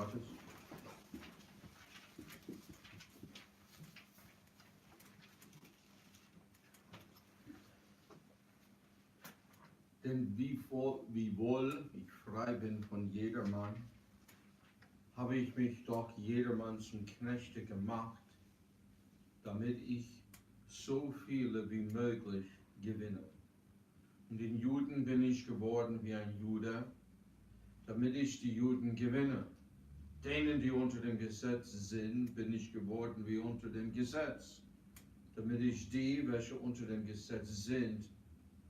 Gottes. Denn wiewohl ich frei bin von jedermann, habe ich mich doch jedermann zum Knechte gemacht, damit ich so viele wie möglich gewinne. Und den Juden bin ich geworden wie ein Jude, damit ich die Juden gewinne. Denen, die unter dem Gesetz sind, bin ich geworden wie unter dem Gesetz, damit ich die, welche unter dem Gesetz sind,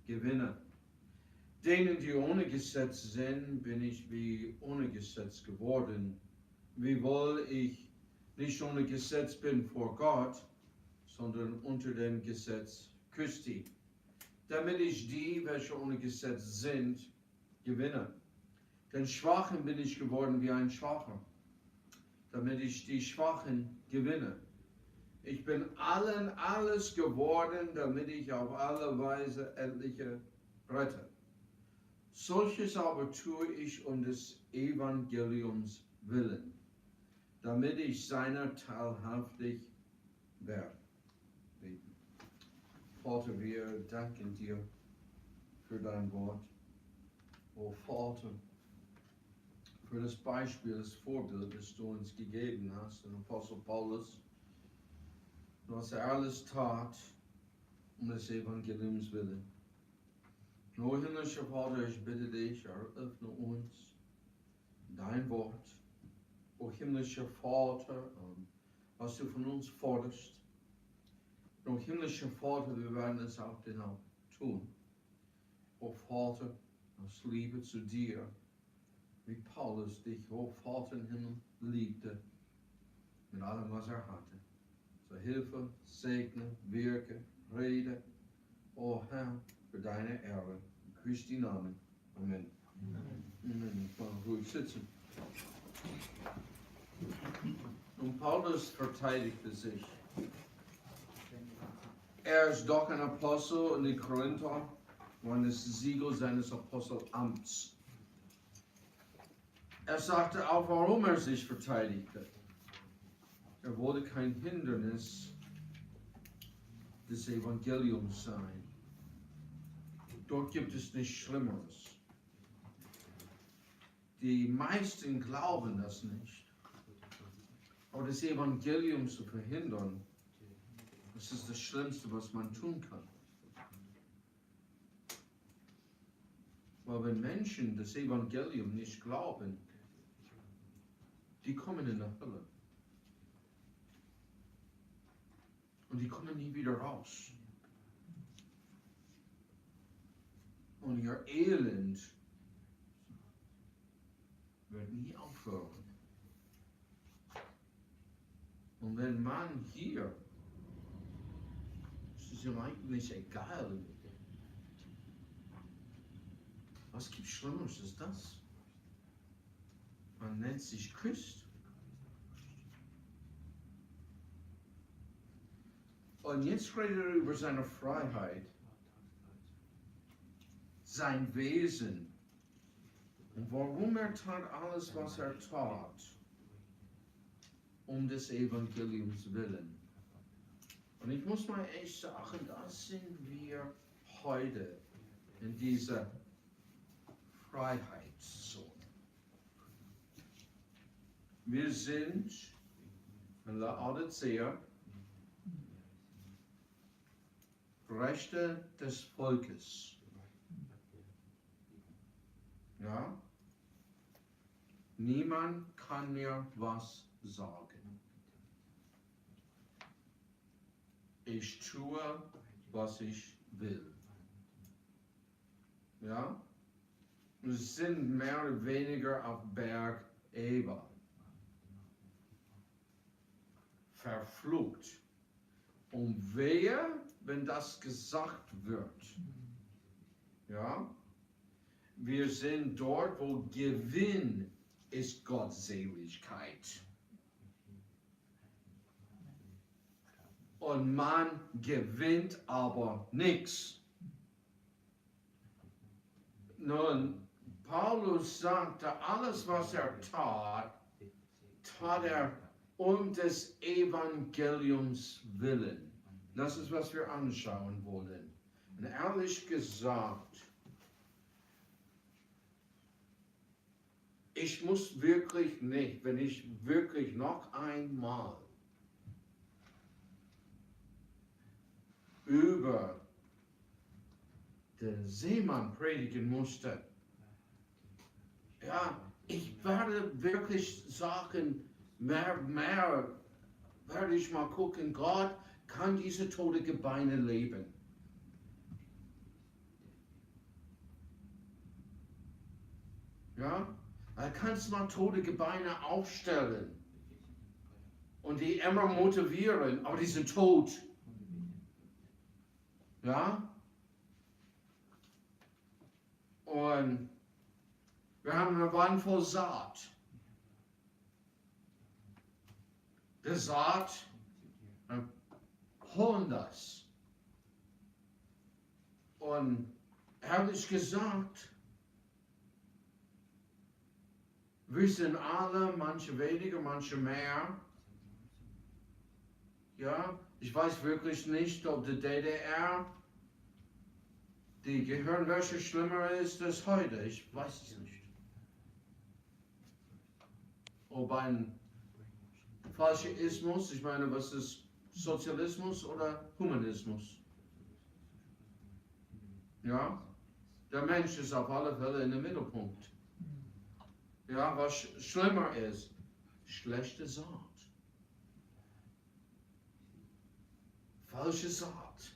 gewinne. Denen, die ohne Gesetz sind, bin ich wie ohne Gesetz geworden, wiewohl ich nicht ohne Gesetz bin vor Gott, sondern unter dem Gesetz Christi, damit ich die, welche ohne Gesetz sind, gewinne. Den Schwachen bin ich geworden wie ein Schwacher, damit ich die Schwachen gewinne. Ich bin allen alles geworden, damit ich auf alle Weise etliche rette. Solches aber tue ich um des Evangeliums willen, damit ich seiner teilhaftig werde. Vater, wir danken dir für dein Wort. O Vater, für das Beispiel, das Vorbild, das du uns gegeben hast, den Apostel Paulus, was alles tat, um des Evangeliums willen. O himmlischer Vater, ich bitte dich, eröffne uns dein Wort. O himmlischer Vater, was du von uns forderst. O himmlischer Vater, wir werden es auch genau tun. O Vater, aus Liebe zu dir, wie Paulus dich, o Vater im Himmel, liebte, mit allem, was hatte. So Hilfe, segne, wirke, rede, o Herr, für deine Ehre. In Christi Namen. Amen. Amen. Ruhig sitzen. Und Paulus verteidigte sich. Er ist doch ein Apostel und die Korinther waren das Siegel seines Apostelamts. Er sagte auch, warum er sich verteidigte. Er wollte kein Hindernis des Evangeliums sein. Dort gibt es nichts Schlimmeres. Die meisten glauben das nicht. Aber das Evangelium zu verhindern, das ist das Schlimmste, was man tun kann. Weil wenn Menschen das Evangelium nicht glauben, die kommen in die Hölle. Und die kommen nie wieder raus. Und ihr Elend wird nie aufhören. Und wenn man hier, es ist ihm eigentlich egal, was gibt Schlimmeres als das? Man nennt sich Christ. Und jetzt redet er über seine Freiheit, sein Wesen und warum er tat alles, was er tat, um des Evangeliums willen. Und ich muss mal echt sagen, das sind wir heute in dieser Freiheitszone. Wir sind in Laodicea Rechte des Volkes. Ja? Niemand kann mir was sagen. Ich tue, was ich will. Ja? Wir sind mehr oder weniger auf Berg Ebal. Verflucht. Und wer, wenn das gesagt wird? Ja? Wir sind dort, wo Gewinn ist Gottseligkeit. Und man gewinnt aber nichts. Nun, Paulus sagte, alles was er tat, tat er um des Evangeliums willen. Das ist, was wir anschauen wollen. Und ehrlich gesagt, ich muss wirklich nicht, wenn ich wirklich noch einmal über den Seemann predigen musste, ja, ich werde wirklich sagen, mehr werde ich mal gucken, Gott kann diese tote Gebeine leben. Ja, da kannst du mal tote Gebeine aufstellen und die immer motivieren, aber die sind tot. Ja? Und wir haben eine Wand voll Saat. Die Saat, holen das. Und ehrlich gesagt, wir sind alle, manche weniger, manche mehr. Ja, ich weiß wirklich nicht, ob die DDR, die Gehirnwäsche schlimmer ist als heute. Ich weiß es nicht. Ob ein falscher Ismus, ich meine, was ist Sozialismus oder Humanismus? Ja, der Mensch ist auf alle Fälle in dem Mittelpunkt. Ja, was schlimmer ist, schlechte Saat. Falsche Saat.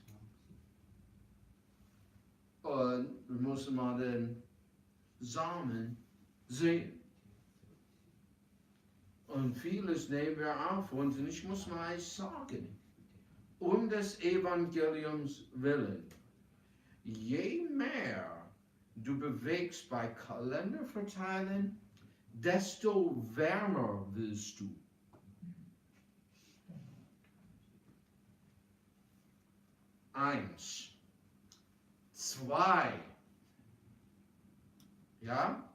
Und wir müssen mal den Samen sehen. Und vieles nehmen wir auf uns. Und ich muss mal sagen, um des Evangeliums willen, je mehr du bewegst bei Kalender verteilen, desto wärmer willst du. Eins. Zwei. Ja?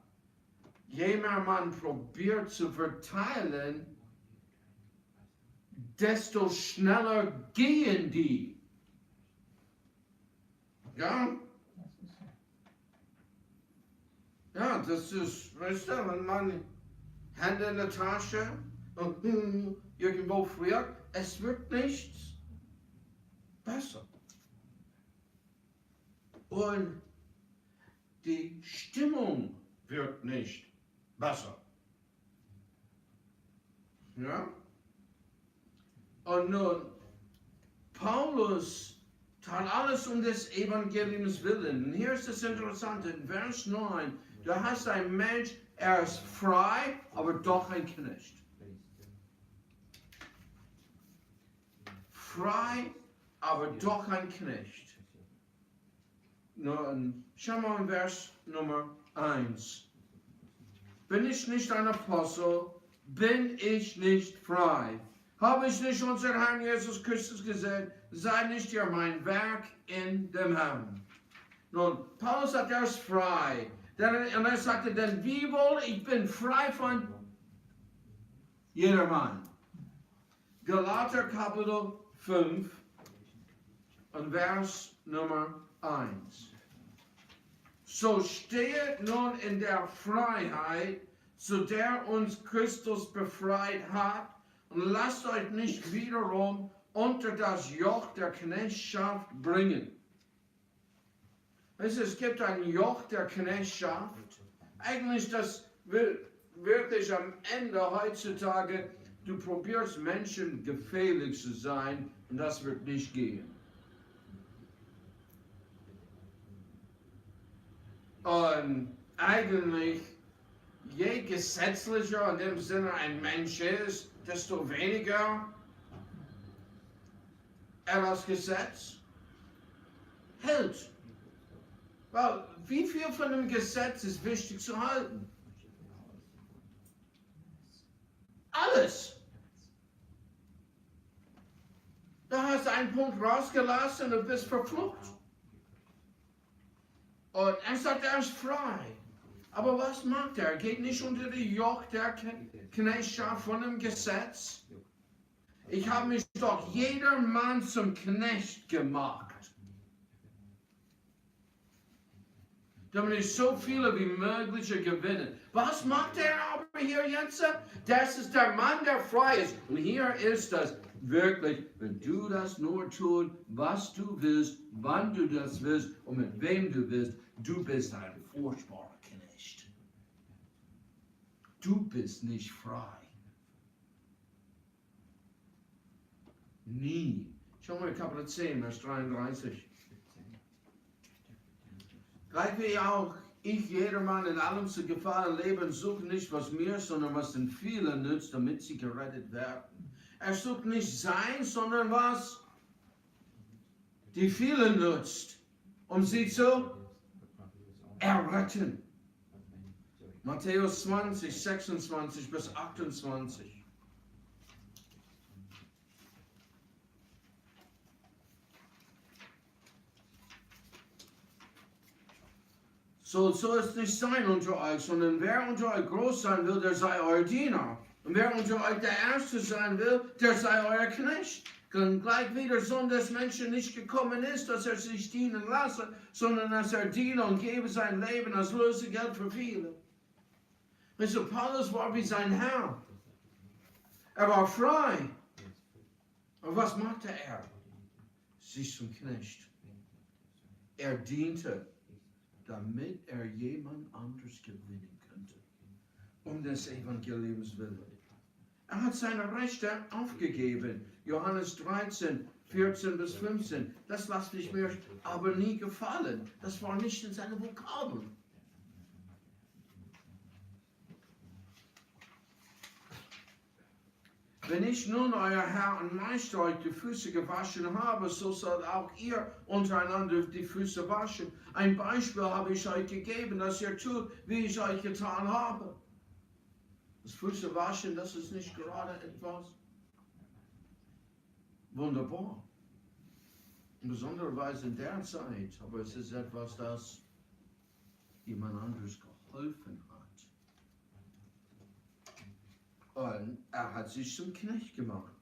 Je mehr man probiert zu verteilen, desto schneller gehen die. Ja? Ja, das ist, weißt du, wenn man Hände in der Tasche und irgendwo friert, es wird nicht besser. Und die Stimmung wird nicht besser. Ja? Und nun, Paulus tat alles um des Evangeliums willen. Und hier ist das Interessante, in Vers 9, da heißt ein Mensch, er ist frei, aber doch ein Knecht. Frei, aber doch ein Knecht. Nun, schau mal in Vers Nummer 1. Bin ich nicht ein Apostel, bin ich nicht frei. Habe ich nicht unseren Herrn Jesus Christus gesagt, sei nicht ihr mein Werk in dem Herrn. Nun, Paulus sagt, er ist frei. Und er sagte, denn wie wohl, ich bin frei von jedermann. Galater Kapitel 5 und Vers Nummer 1. So stehet nun in der Freiheit, zu der uns Christus befreit hat, und lasst euch nicht wiederum unter das Joch der Knechtschaft bringen. Es gibt ein Joch der Knechtschaft. Eigentlich das wirklich am Ende heutzutage, du probierst Menschen gefällig zu sein und das wird nicht gehen. Und eigentlich, je gesetzlicher in dem Sinne ein Mensch ist, desto weniger er das Gesetz hält. Weil wie viel von dem Gesetz ist wichtig zu halten? Alles. Da hast du einen Punkt rausgelassen und bist verflucht. Und er sagt, er ist frei. Aber was macht er? Er geht nicht unter die Joch der Knechtschaft von dem Gesetz. Ich habe mich doch jedermann zum Knecht gemacht, damit ich so viele wie möglich gewinne. Was macht er aber hier jetzt? Das ist der Mann, der frei ist. Und hier ist das wirklich, wenn du das nur tun, was du willst, wann du das willst und mit wem du willst, du bist ein furchtbarer Knecht. Du bist nicht frei. Nie. Schau mal Kapitel 10, Vers 33. Gleich wie auch ich jedermann in allem zu gefallen leben, suche nicht was mir, sondern was den vielen nützt, damit sie gerettet werden. Er sucht nicht sein, sondern was die vielen nützt, um sie zu erretten. Matthäus 20, 26 bis 28. Soll es nicht sein unter euch, sondern wer unter euch groß sein will, der sei euer Diener. Und wer unter euch der Erste sein will, der sei euer Knecht. Denn gleich wie der Sohn des Menschen nicht gekommen ist, dass er sich dienen lasse, sondern dass er diene und gebe sein Leben als Lösegeld für viele. Also Paulus war wie sein Herr. Er war frei. Und was machte er? Sich zum Knecht. Er diente, damit er jemand anderes gewinnen könnte, um des Evangeliums willen. Er hat seine Rechte aufgegeben. Johannes 13, 14 bis 15. Das lasse ich mir aber nie gefallen. Das war nicht in seinen Vokabeln. Wenn ich nun, euer Herr und Meister, euch die Füße gewaschen habe, so sollt auch ihr untereinander die Füße waschen. Ein Beispiel habe ich euch gegeben, dass ihr tut, wie ich euch getan habe. Das Füße waschen, das ist nicht gerade etwas wunderbar. In besonderer Weise in der Zeit, aber es ist etwas, das jemand anderes geholfen hat. Und er hat sich zum Knecht gemacht.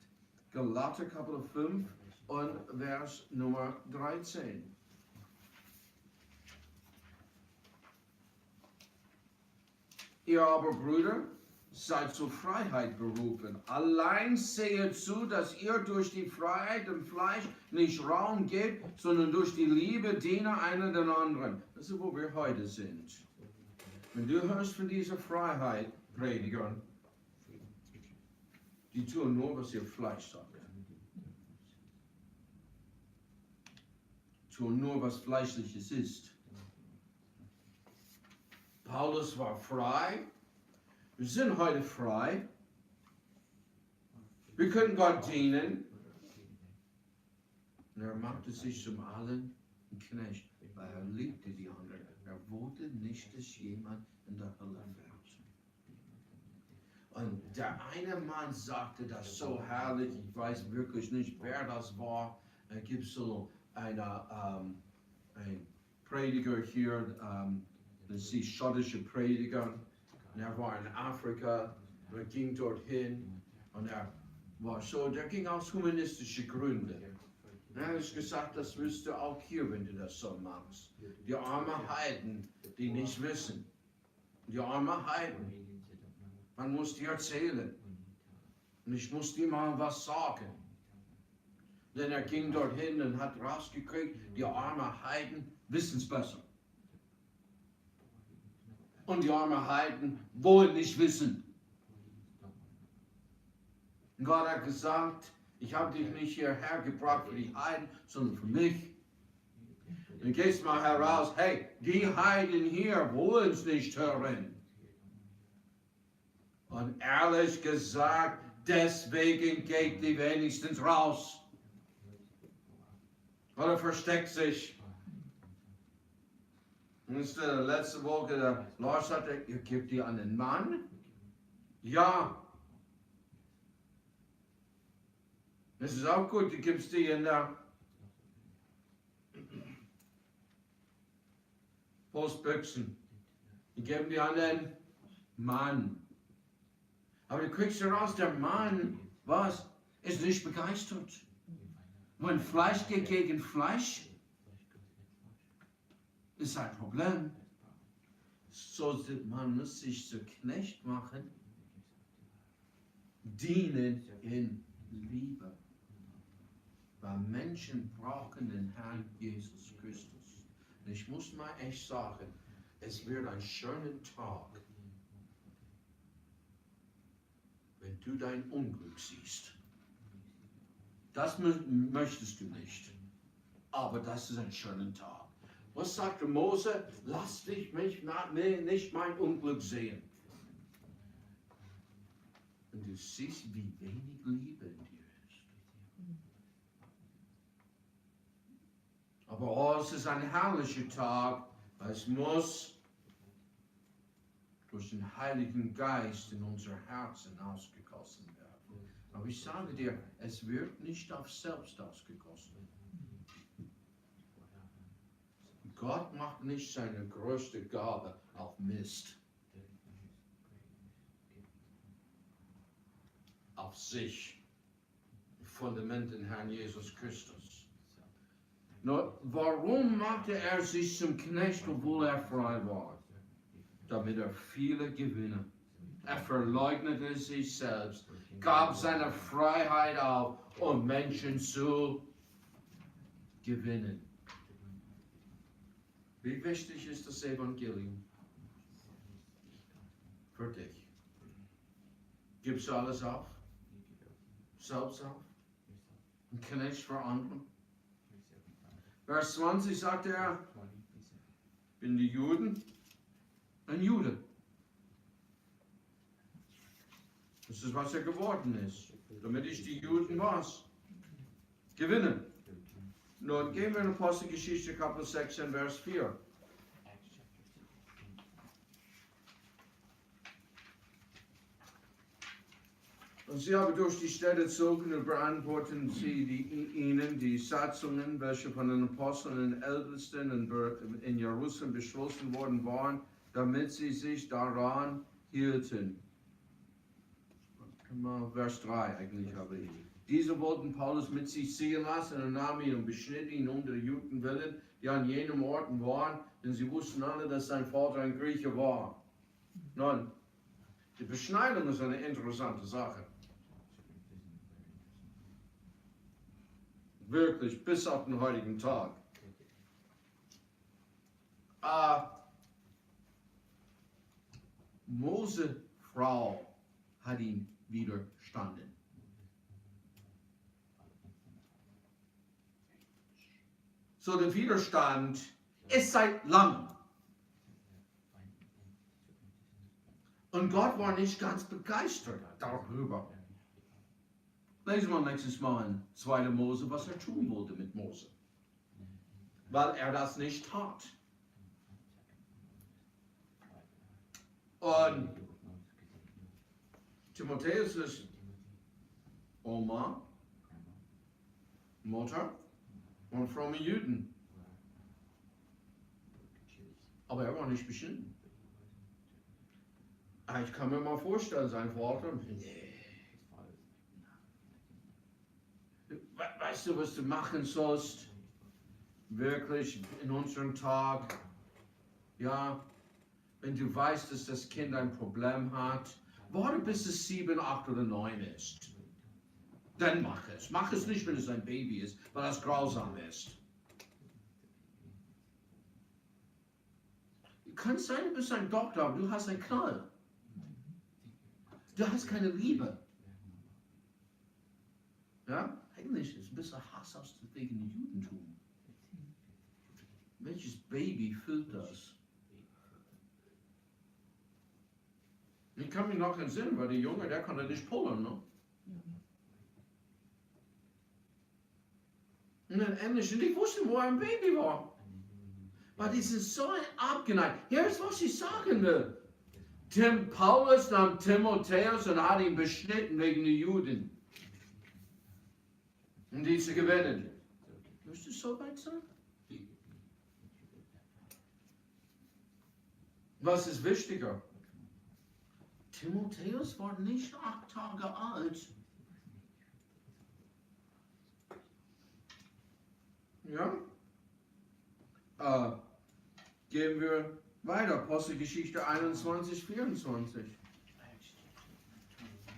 Galater Kapitel 5 und Vers Nummer 13. Ihr aber, Brüder, seid zur Freiheit berufen. Allein sehet zu, dass ihr durch die Freiheit dem Fleisch nicht Raum gebt, sondern durch die Liebe diene einer den anderen. Das ist, wo wir heute sind. Wenn du hörst von dieser Freiheit, Predigern, die tun nur, was ihr Fleisch sagt. Tun nur, was Fleischliches ist. Paulus war frei. Wir sind heute frei. Wir können Gott dienen. Und er machte sich zum allen ein Knecht, weil er liebte die anderen. Er wollte nicht, dass jemand in der Hölle wird. Und der eine Mann sagte das so herrlich, ich weiß wirklich nicht, wer das war. Es gibt so ein Prediger hier, das ist die schottische Prediger. Und er war in Afrika, er ging dorthin und er war so, der ging aus humanistischen Gründen. Und er hat gesagt, das wirst du auch hier, wenn du das so machst. Die armen Heiden, die nicht wissen. Die armen Heiden. Man muss dir erzählen. Und ich muss dir mal was sagen. Denn er ging dorthin und hat rausgekriegt, die armen Heiden wissen es besser. Und die armen Heiden wollen nicht wissen. Und Gott hat gesagt, ich habe dich nicht hierher gebracht für die Heiden, sondern für mich. Und gehst mal heraus, hey, die Heiden hier wollen es nicht hören. Und ehrlich gesagt, deswegen geht die wenigstens raus. Oder versteckt sich. Und letzte Woche, der Lars sagte, ihr gebt die an den Mann? Ja. Das ist auch gut, du gibst die in der Postbüchsen. Die geben dir einen Mann. Aber du kriegst heraus, der Mann, was? Ist nicht begeistert. Wenn Fleisch geht gegen Fleisch, ist ein Problem. So, man muss sich zu Knecht machen, dienen in Liebe. Weil Menschen brauchen den Herrn Jesus Christus. Und ich muss mal echt sagen, es wird ein schöner Tag, wenn du dein Unglück siehst. Das möchtest du nicht. Aber das ist ein schöner Tag. Was sagte Mose? Lass dich nicht mein Unglück sehen. Und du siehst, wie wenig Liebe in dir ist. Aber oh, es ist ein herrlicher Tag. Es muss durch den Heiligen Geist in unser Herzen ausgegossen werden. Aber ich sage dir, es wird nicht auf selbst ausgegossen. Gott macht nicht seine größte Gabe auf Mist. Auf sich. Fundament in Herrn Jesus Christus. Nur, warum machte er sich zum Knecht, obwohl er frei war? Damit er viele gewinne. Er verleugnete sich selbst, gab seine Freiheit auf, um Menschen zu gewinnen. Wie wichtig ist das Evangelium für dich? Gibst du alles auf? Selbst auf? Und Knecht für andere? Vers 20 sagt er, bin die Juden ein Jude. Das ist, was er geworden ist. Damit ich die Juden was? Gewinne. Nun gehen wir in Apostelgeschichte Kapitel 16, Vers 4. Und sie haben durch die Städte gezogen und beantworten sie ihnen die Satzungen, welche von den Aposteln und Ältesten in Jerusalem beschlossen worden waren, damit sie sich daran hielten. Vers 3 eigentlich habe ich. Diese wollten Paulus mit sich ziehen lassen und nahmen ihn und beschnitten ihn um der Juden willen, die an jenem Orten waren, denn sie wussten alle, dass sein Vater ein Grieche war. Nun, die Beschneidung ist eine interessante Sache. Wirklich, bis auf den heutigen Tag. Mose Frau hat ihn widerstanden. So, der Widerstand ist seit langem. Und Gott war nicht ganz begeistert darüber. Lesen wir nächstes Mal in 2. Mose, was er tun wollte mit Mose. Weil er das nicht tat. Und Timotheus ist Oma, Mutter und fromme Juden. Aber er war nicht beschnitten. Ich kann mir mal vorstellen, sein Vater, weißt du, was du machen sollst? Wirklich in unserem Tag, ja, wenn du weißt, dass das Kind ein Problem hat, warte bis es 7, 8 oder 9 ist. Dann mach es. Mach es nicht, wenn es ein Baby ist, weil das grausam ist. Kann sein, du bist ein Doktor, aber du hast einen Knall. Du hast keine Liebe. Ja? Eigentlich ist ein bisschen Hass aus wegen Judentum. Welches Baby fühlt das? Ich kann mich noch entsinnen, weil der Junge, der konnte nicht pullen, ne? Und dann endlich, und ich wusste, wo ein Baby war. Weil die sind so abgeneigt. Hier ist, was ich sagen will. Paulus nahm Timotheus und hat ihn beschnitten wegen der Juden. Und die zu gewinnen. Wirst du so weit sein? Was ist wichtiger? Timotheus war nicht 8 Tage alt. Ja? Gehen wir weiter. Apostelgeschichte 21, 24.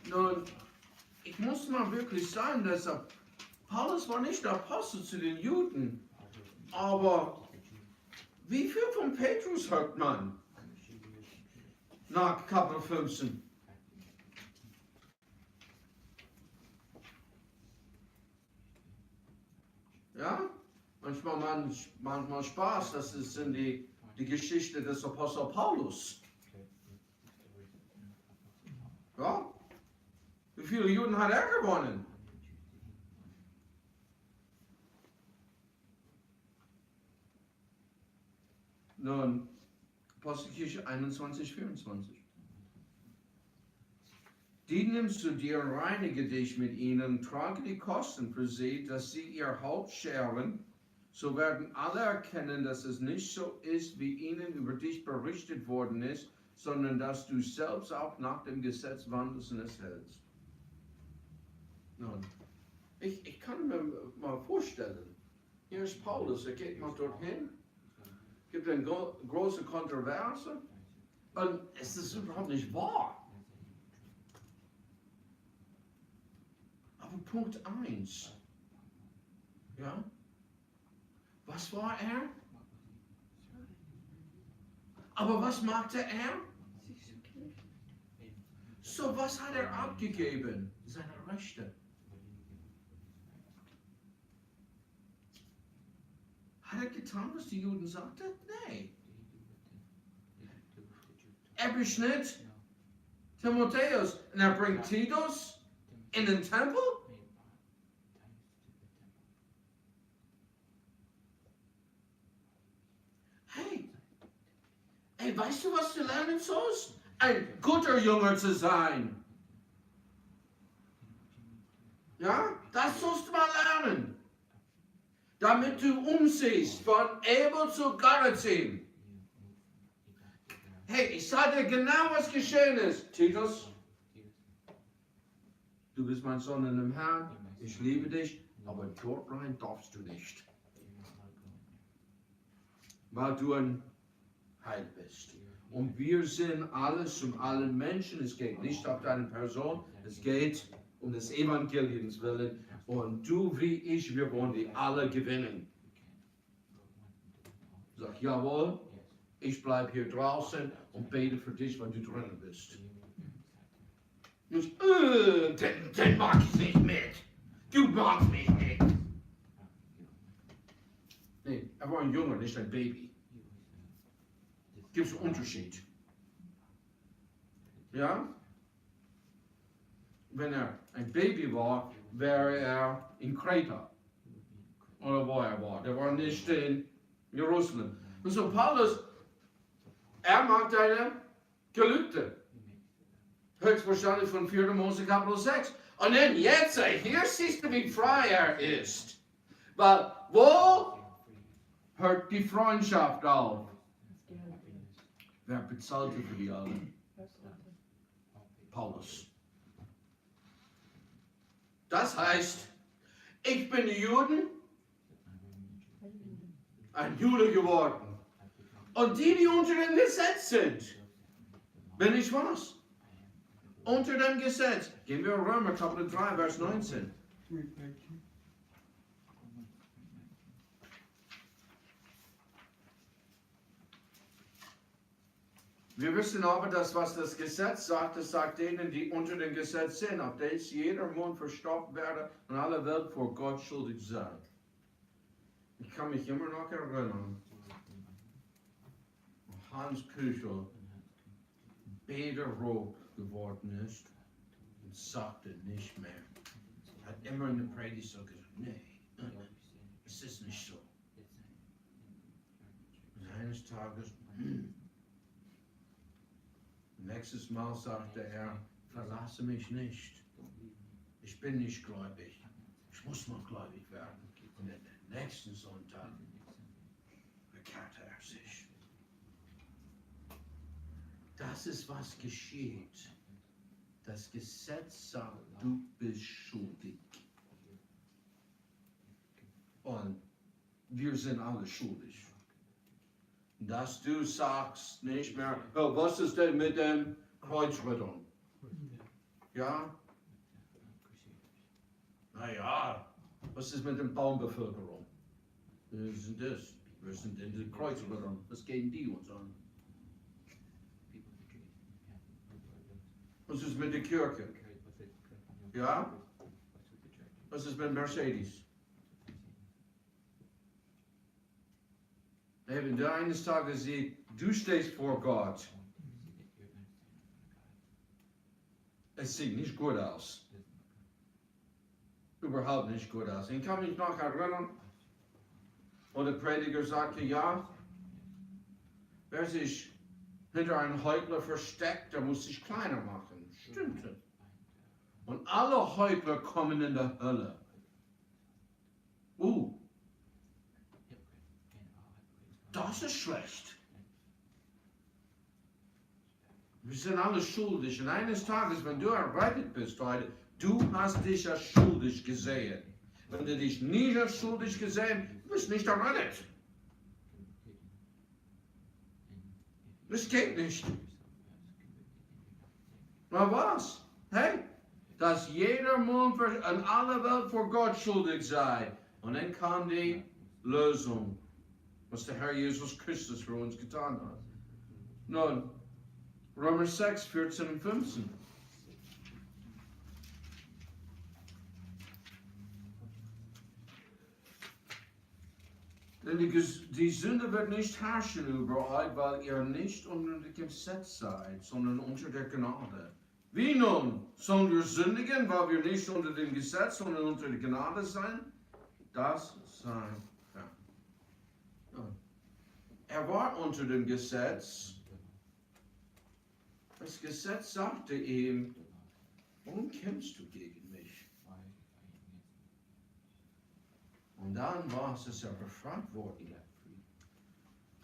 Nun, ich muss mal wirklich sagen, dass Paulus war nicht der Apostel zu den Juden. Aber wie viel von Petrus hört man? Nach Kapitel 15. Ja? Manchmal Spaß, das ist in die Geschichte des Apostel Paulus. Ja? Wie viele Juden hat er gewonnen? Nun, Apostelgeschichte 21, 24. Die nimmst du dir, reinige dich mit ihnen, trage die Kosten für sie, dass sie ihr Haupt scheren. So werden alle erkennen, dass es nicht so ist, wie ihnen über dich berichtet worden ist, sondern dass du selbst auch nach dem Gesetz wandelst und es hältst. Nun, ich kann mir mal vorstellen, hier ist Paulus, er geht mal dorthin, gibt eine große Kontroverse und es ist überhaupt nicht wahr. Aber Punkt 1, ja, was war er? Aber was machte er? So, was hat er abgegeben? Seine Rechte. Hat er getan, was die Juden sagten? Nein. Er beschnitt Timotheus und er bringt Titus in den Tempel? Hey, weißt du, was du lernen sollst? Ein guter Jünger zu sein. Ja, das sollst du mal lernen. Damit du umsiehst von Abel zu Gerizim. Hey, ich sage dir genau, was geschehen ist. Titus, du bist mein Sohn in dem Herrn. Ich liebe dich, aber dort rein darfst du nicht. Weil du ein Heil bist. Und wir sind alles um allen Menschen. Es geht nicht auf deine Person. Es geht um des Evangeliums willen. Und du wie ich, wir wollen die alle gewinnen. Sag, jawohl, ich bleibe hier draußen und bete für dich, weil du drinnen bist. Nicht, den mag ich nicht mit. Du magst mich nicht. Nee, er war ein Junge, nicht ein Baby. Gibt es einen Unterschied? Ja? Wenn er ein Baby war, wäre er in Kreta. Oder wo er war. Der war nicht in Jerusalem. Und so Paulus, er mag deine Gelübde. Höchstwahrscheinlich von 4. Mose Kapitel 6. Und dann jetzt, hier siehst du, wie frei er ist. Weil, wo hört die Freundschaft auf? Wer bezahlte für die alle? Paulus. Das heißt, ich bin Juden, ein Jude geworden. Und die unter dem Gesetz sind, bin ich was? Unter dem Gesetz. Gehen wir Römer Kapitel 3, Vers 19. Wir wissen aber, dass was das Gesetz sagt, es sagt denen, die unter dem Gesetz sind, auf das jeder Mund verstopft werde und alle Welt vor Gott schuldig sei. Ich kann mich immer noch erinnern, Hans Küchel bederrot geworden ist und sagte nicht mehr. Hat immer in der Predigt so gesagt, nee, es ist nicht so. Und eines Tages, nächstes Mal sagte er, verlasse mich nicht. Ich bin nicht gläubig. Ich muss mal gläubig werden. Und den nächsten Sonntag bekehrte er sich. Das ist, was geschieht. Das Gesetz sagt, du bist schuldig. Und wir sind alle schuldig. Dass du sagst nicht mehr, oh, was ist denn mit dem Kreuzrittern? Ja? Naja, was ist mit der Baumbevölkerung? Wir sind das. Wir sind in den Kreuzrittern. Was gehen die uns an? Was ist mit der Kirche? Ja? Was ist mit Mercedes? Wenn du eines Tages siehst, du stehst vor Gott. Es sieht nicht gut aus. Überhaupt nicht gut aus. Ich kann mich noch erinnern, wo der Prediger sagte, ja, wer sich hinter einem Heuchler versteckt, der muss sich kleiner machen. Stimmte. Und alle Heuchler kommen in der Hölle. Das ist schlecht. Wir sind alle schuldig. Und eines Tages, wenn du errettet bist heute, du hast dich als schuldig gesehen. Wenn du dich nicht als schuldig gesehen, bist du nicht errettet. Das geht nicht. Na was? Hey, dass jeder Mund an aller Welt vor Gott schuldig sei. Und dann kam die Lösung, was der Herr Jesus Christus für uns getan hat. Nun, Römer 6, 14 und 15. Denn die Sünde wird nicht herrschen über euch, weil ihr nicht unter dem Gesetz seid, sondern unter der Gnade. Wie nun? Sollen wir sündigen, weil wir nicht unter dem Gesetz, sondern unter der Gnade sein? Das sei ja. Er war unter dem Gesetz. Das Gesetz sagte ihm, warum kämpfst du gegen mich? Und dann war es, dass er befragt wurde.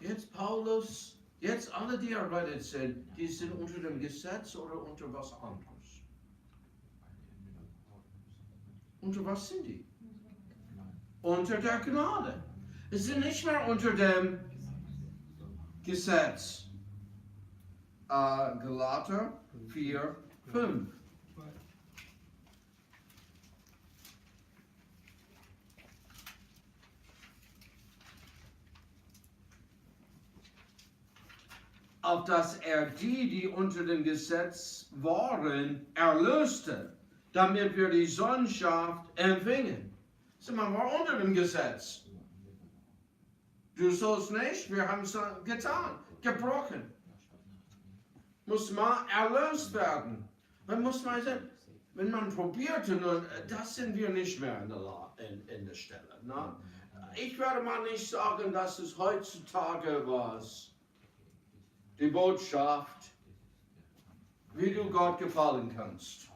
Jetzt Paulus, jetzt alle, die errettet sind, die sind unter dem Gesetz oder unter was anderes? Unter was sind die? Unter der Gnade. Es sind nicht mehr unter dem Gesetz. Galater 4, 5. Auf dass er die unter dem Gesetz waren, erlöste, damit wir die Sohnschaft empfingen. So, man war unter dem Gesetz. Du sollst nicht, wir haben es getan, gebrochen. Muss man erlöst werden. Man muss mal sagen, wenn man probierte, nun, das sind wir nicht mehr in der Stelle. Ne? Ich werde mal nicht sagen, dass es heutzutage was. Die Botschaft, wie du Gott gefallen kannst.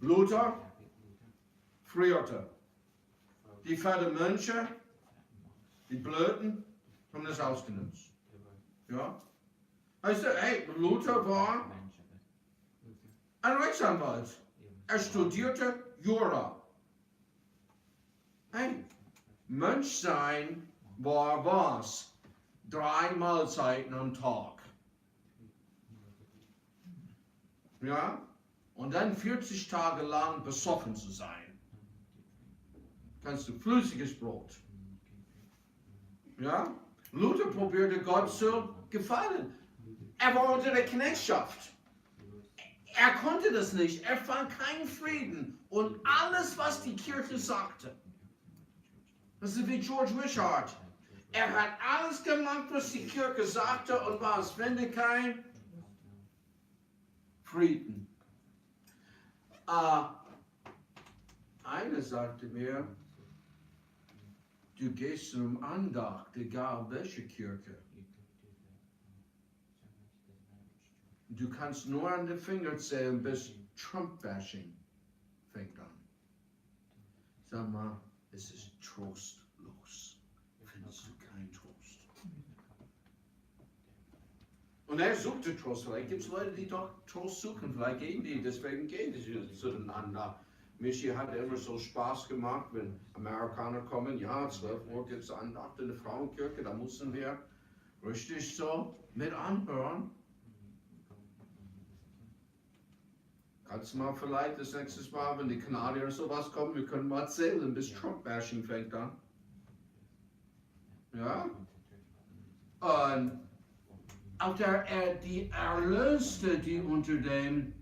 Luther frierte. Die fetten Mönche, die Blöden, haben das ausgenutzt. Ja? Also, hey, Luther war ein Rechtsanwalt. Er studierte Jura. Hey, Mönch sein war was? 3 Mahlzeiten am Tag. Ja? Und dann 40 Tage lang besoffen zu sein. Kannst du flüssiges Brot. Ja? Luther probierte Gott zu gefallen. Er war unter der Knechtschaft. Er konnte das nicht. Er fand keinen Frieden. Und alles, was die Kirche sagte, das ist wie George Wishart. Er hat alles gemacht, was die Kirche sagte, und was finde kein Frieden. Einer sagte mir, du gehst zum Andacht, egal welche Kirche. Du kannst nur an den Finger zählen, bis Trump-Bashing fängt an. Sag mal, es ist trostlos. Findest du keinen Trost? Und er suchte Trost. Vielleicht gibt es Leute, die doch Trost suchen. Vielleicht gehen die, deswegen gehen die zueinander. Michi hat immer so Spaß gemacht, wenn Amerikaner kommen. Ja, 12 Uhr gibt es Andacht in der Frauenkirche. Da müssen wir richtig so mit anhören. Kannst du mal vielleicht das nächste Mal, wenn die Kanadier sowas kommen, wir können mal zählen, bis Trump-Bashing fängt an. Ja? Und auch die Erlöste, die unter dem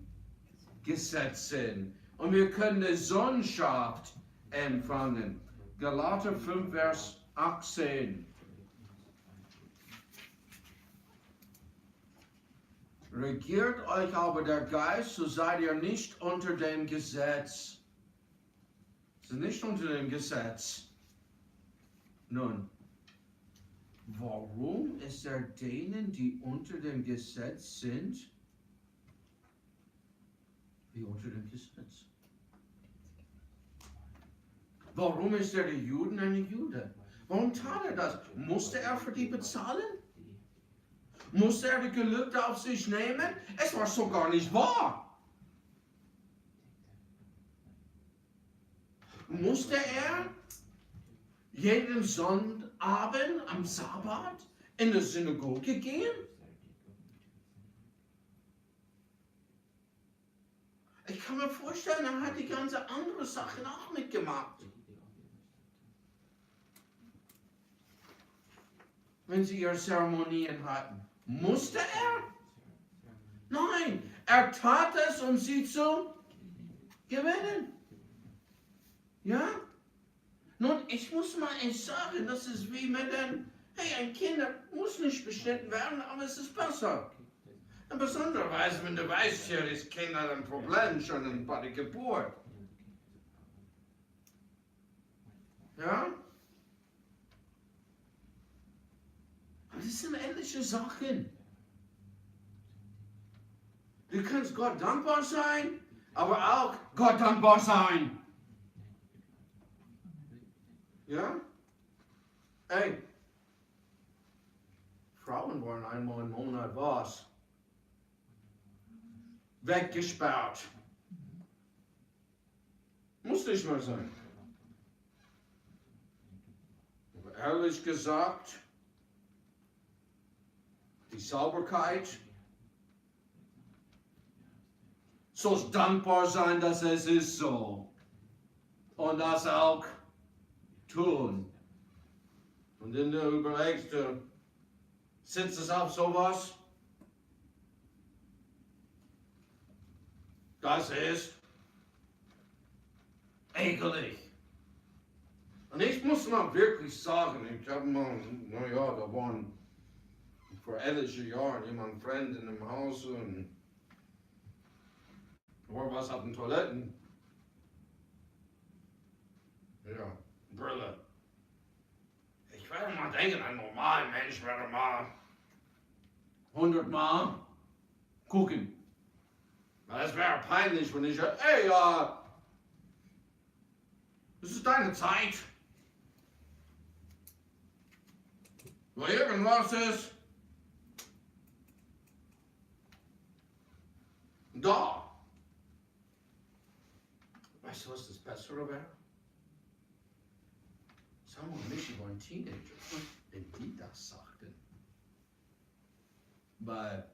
Gesetz sind. Und wir können die Sohnschaft empfangen. Galater 5, Vers 18. Regiert euch aber der Geist, so seid ihr nicht unter dem Gesetz. Sind nicht unter dem Gesetz. Nun, warum ist denen, die unter dem Gesetz sind, wie unter dem Gesetz? Warum ist die Juden eine Jude? Warum tat er das? Musste er für die bezahlen? Musste er die Gelübde auf sich nehmen? Es war so gar nicht wahr. Musste er jeden Sonnabend am Sabbat in die Synagoge gehen? Ich kann mir vorstellen, er hat die ganze andere Sachen auch mitgemacht. Wenn sie ihre Zeremonien hatten. Musste er? Nein, er tat es, um sie zu gewinnen. Ja? Nun, ich muss mal echt sagen, das ist wie mit den, hey, ein Kind muss nicht beschnitten werden, aber es ist besser. In besonderer Weise, wenn du weißt, ja, das Kind hat ein Problem schon bei der Geburt. Ja? Aber das sind ähnliche Sachen. Du kannst Gott dankbar sein, aber auch Gott dankbar sein. Ja? Ey, Frauen waren einmal im Monat was? Weggesperrt. Muss nicht mehr sein. Aber ehrlich gesagt, die Sauberkeit, soll dankbar sein, dass es ist so. Und das auch tun. Und wenn du überlegst, du sitzt auf sowas, das ist ekelig. Und ich muss mal wirklich sagen, ich habe mal, naja, da waren vor etlichen Jahren jemand Freund in einem Haus und da war was auf den Toiletten. Ja, Brille. Ich werde mal denken, ein normaler Mensch werde mal 100 Mal gucken. Weil es wäre peinlich, wenn ich sage, ey, das ist deine Zeit. Wo irgendwas ist, da. Weißt du, was das Bessere wäre? Samuel und Michi waren Teenager, wenn die das sagten. Weil,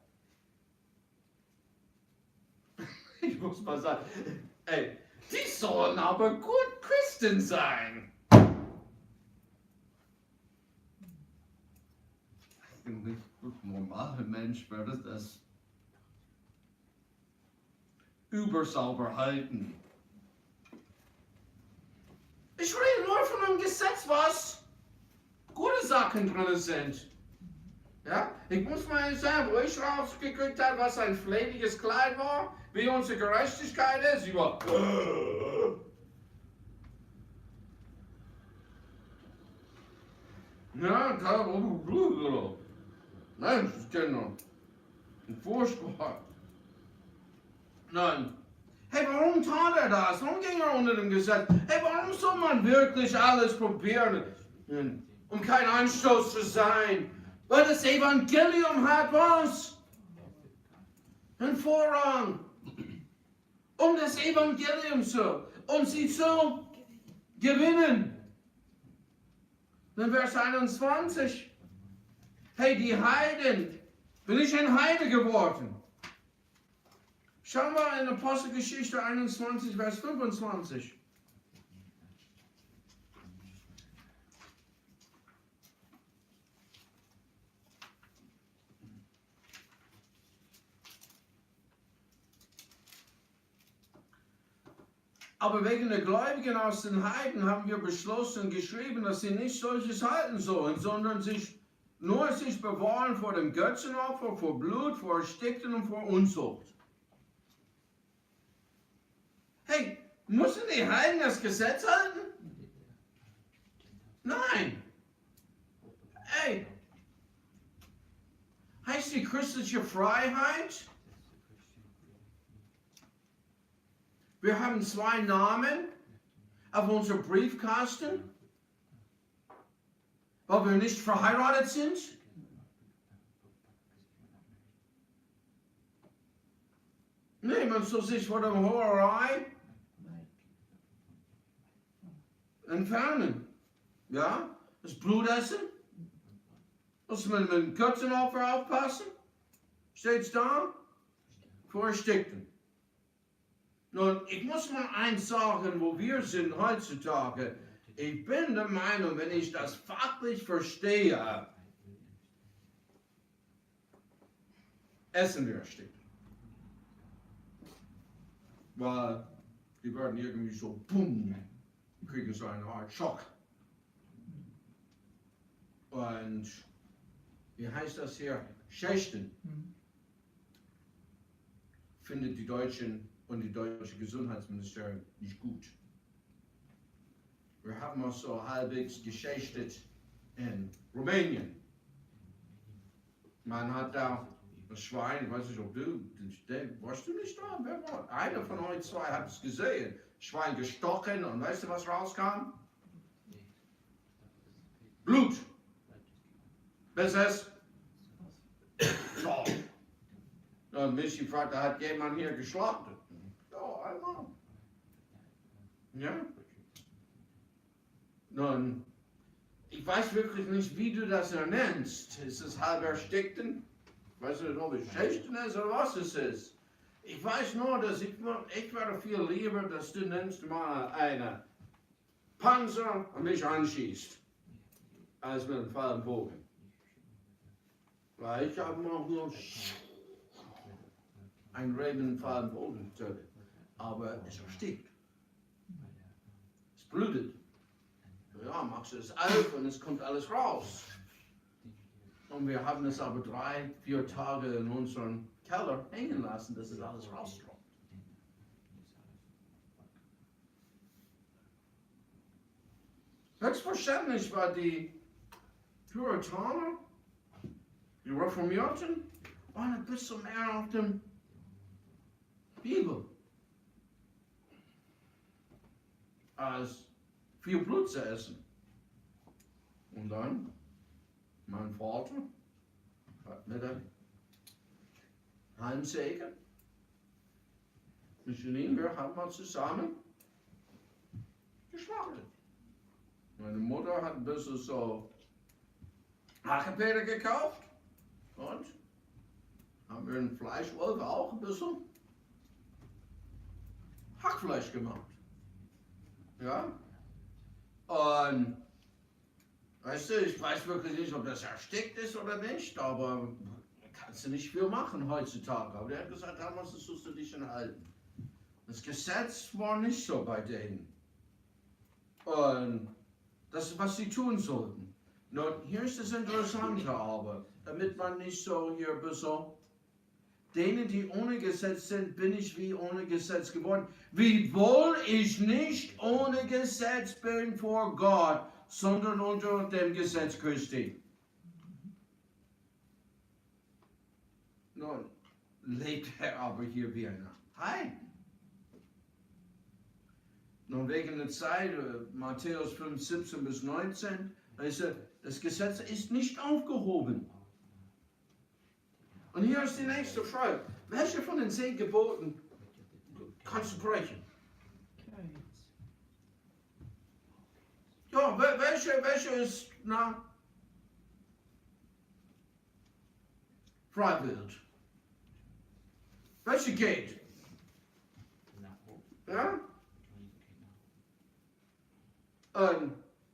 ich muss mal sagen, ey, die sollen aber gut Christen sein. Ein richtig normaler Mensch würde das übersauber halten. Ich rede nur von einem Gesetz, was gute Sachen drin sind. Ja? Ich muss mal sagen, wo ich rausgekriegt habe, was ein flämiges Kleid war, wie unsere Gerechtigkeit ist, sie war. Ja, da, nein, das ist noch ein Furchtbar. Nein. Hey, warum tat er das? Warum ging er unter dem Gesetz? Hey, warum soll man wirklich alles probieren, um kein Anstoß zu sein? Weil das Evangelium hat was? einen Vorrang, um das Evangelium um sie zu gewinnen. Dann Vers 21. Hey, die Heiden, bin ich ein Heide geworden? Schauen wir in Apostelgeschichte 21, Vers 25. Aber wegen der Gläubigen aus den Heiden haben wir beschlossen und geschrieben, dass sie nicht solches halten sollen, sondern sich bewahren vor dem Götzenopfer, vor Blut, vor Erstickten und vor Unzucht. Hey, müssen die Heiden das Gesetz halten? Nein. Hey, heißt die christliche Freiheit? Wir haben 2 Namen auf unserem Briefkasten, weil wir nicht verheiratet sind. Nee, man soll sich von der Hurerei entfernen. Ja, das Blutessen, muss man mit dem Götzenopfer aufpassen, steht's da, vor Erstickten. Nun, ich muss mal eins sagen, wo wir sind heutzutage. Ich bin der Meinung, wenn ich das fachlich verstehe, essen wir Erstickten. Weil die werden irgendwie so, bumm, kriegen so eine Art Schock. Und wie heißt das hier? Schächten. Findet die Deutschen und die deutsche Gesundheitsministerin nicht gut. Wir haben auch so halbwegs geschächtet in Rumänien. Man hat da das Schwein, ich weiß nicht, ob warst du nicht da? Wer war? Einer von euch 2 hat es gesehen. Schwein gestochen und weißt du, was rauskam? Blut. Besseres. So. Und mich gefragt, da hat jemand hier geschlachtet. Ja, einmal. Ja. Nun, ich weiß wirklich nicht, wie du das nennst. Ist es halb Erstickten? Ich weiß nicht, ob es Schächten ist oder was es ist. Ich weiß nur, dass ich wäre viel lieber, dass du nennst mal eine Panzer und mich anschießt, als mit einem Pfeil und Bogen. Weil ich habe noch nur einen Reben Pfeil und Bogen getötet. Aber es erstickt. Es blutet. Ja, machst du es auf und es kommt alles raus. Und wir haben es aber 3-4 Tage in unserem Keller hängen lassen, dass es alles rauskommt. Selbstverständlich war die Puritaner, die Reformierten, waren ein bisschen mehr auf dem Bibel als viel Blut zu essen. Und dann, mein Vater hat mit dem Heimsäge, Michelin, wir haben mal zusammen geschlachtet. Meine Mutter hat ein bisschen so Hackepeter gekauft und haben wir einen Fleischwolf auch ein bisschen Hackfleisch gemacht. Ja? Und weißt du, ich weiß wirklich nicht, ob das erstickt ist oder nicht, aber kannst du nicht viel machen heutzutage. Aber der hat gesagt, damals musst du dich schon halten. Das Gesetz war nicht so bei denen. Und das ist, was sie tun sollten. Nun, hier ist das Interessante aber, damit man nicht so hier ein bisschen, denen, die ohne Gesetz sind, bin ich wie ohne Gesetz geworden. Wiewohl ich nicht ohne Gesetz bin vor Gott, sondern unter dem Gesetz Christi. Nun, lebt er aber hier wie ein Heiden. Nun, wegen der Zeit, Matthäus 5, 17 bis 19, das Gesetz ist nicht aufgehoben. Und hier ist die nächste Frage. Welche von den 10 Geboten kannst du brechen? Ja, welche ist, freiwillig? Welche geht? Ja?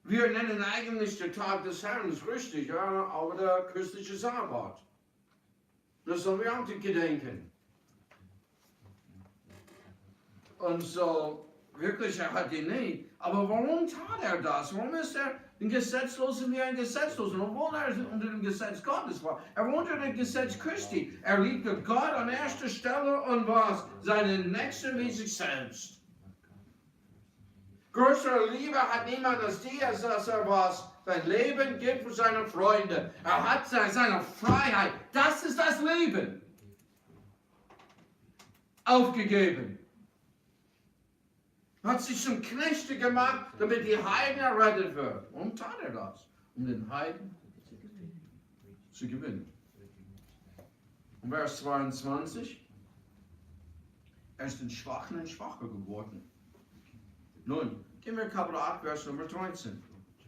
Wir nennen eigentlich den Tag des Herrn, ist richtig, ja, aber der christliche Sabbat. Das sollen wir auch gedenken. Und so, wirklich, er hat ihn nicht. Aber warum tat er das? Warum ist er ein Gesetzloser wie ein Gesetzloser? Obwohl er unter dem Gesetz Gottes war. Er war unter dem Gesetz Christi. Er liebte Gott an erster Stelle und was? Seinen Nächsten wie sich selbst. Größere Liebe hat niemand als die, als dass er was sein Leben gibt für seine Freunde. Er hat seine Freiheit. Das ist das Leben. Aufgegeben. Hat sich zum Knechte gemacht, damit die Heiden errettet wird. Warum tat er das? Um den Heiden zu gewinnen. Und Vers 22. Er ist den Schwachen schwacher geworden. Nun, gehen wir Kapitel 8, Vers Nummer 13.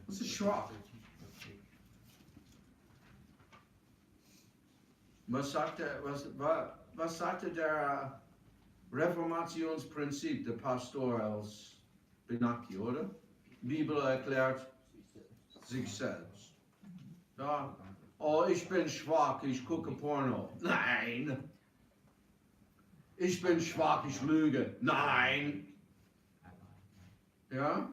Das ist schwach. Was sagte der Reformationsprinzip der Pastor als Benacki, oder? Die Bibel erklärt sich selbst. Ja. Oh, ich bin schwach, ich gucke Porno. Nein. Ich bin schwach, ich lüge. Nein. Ja?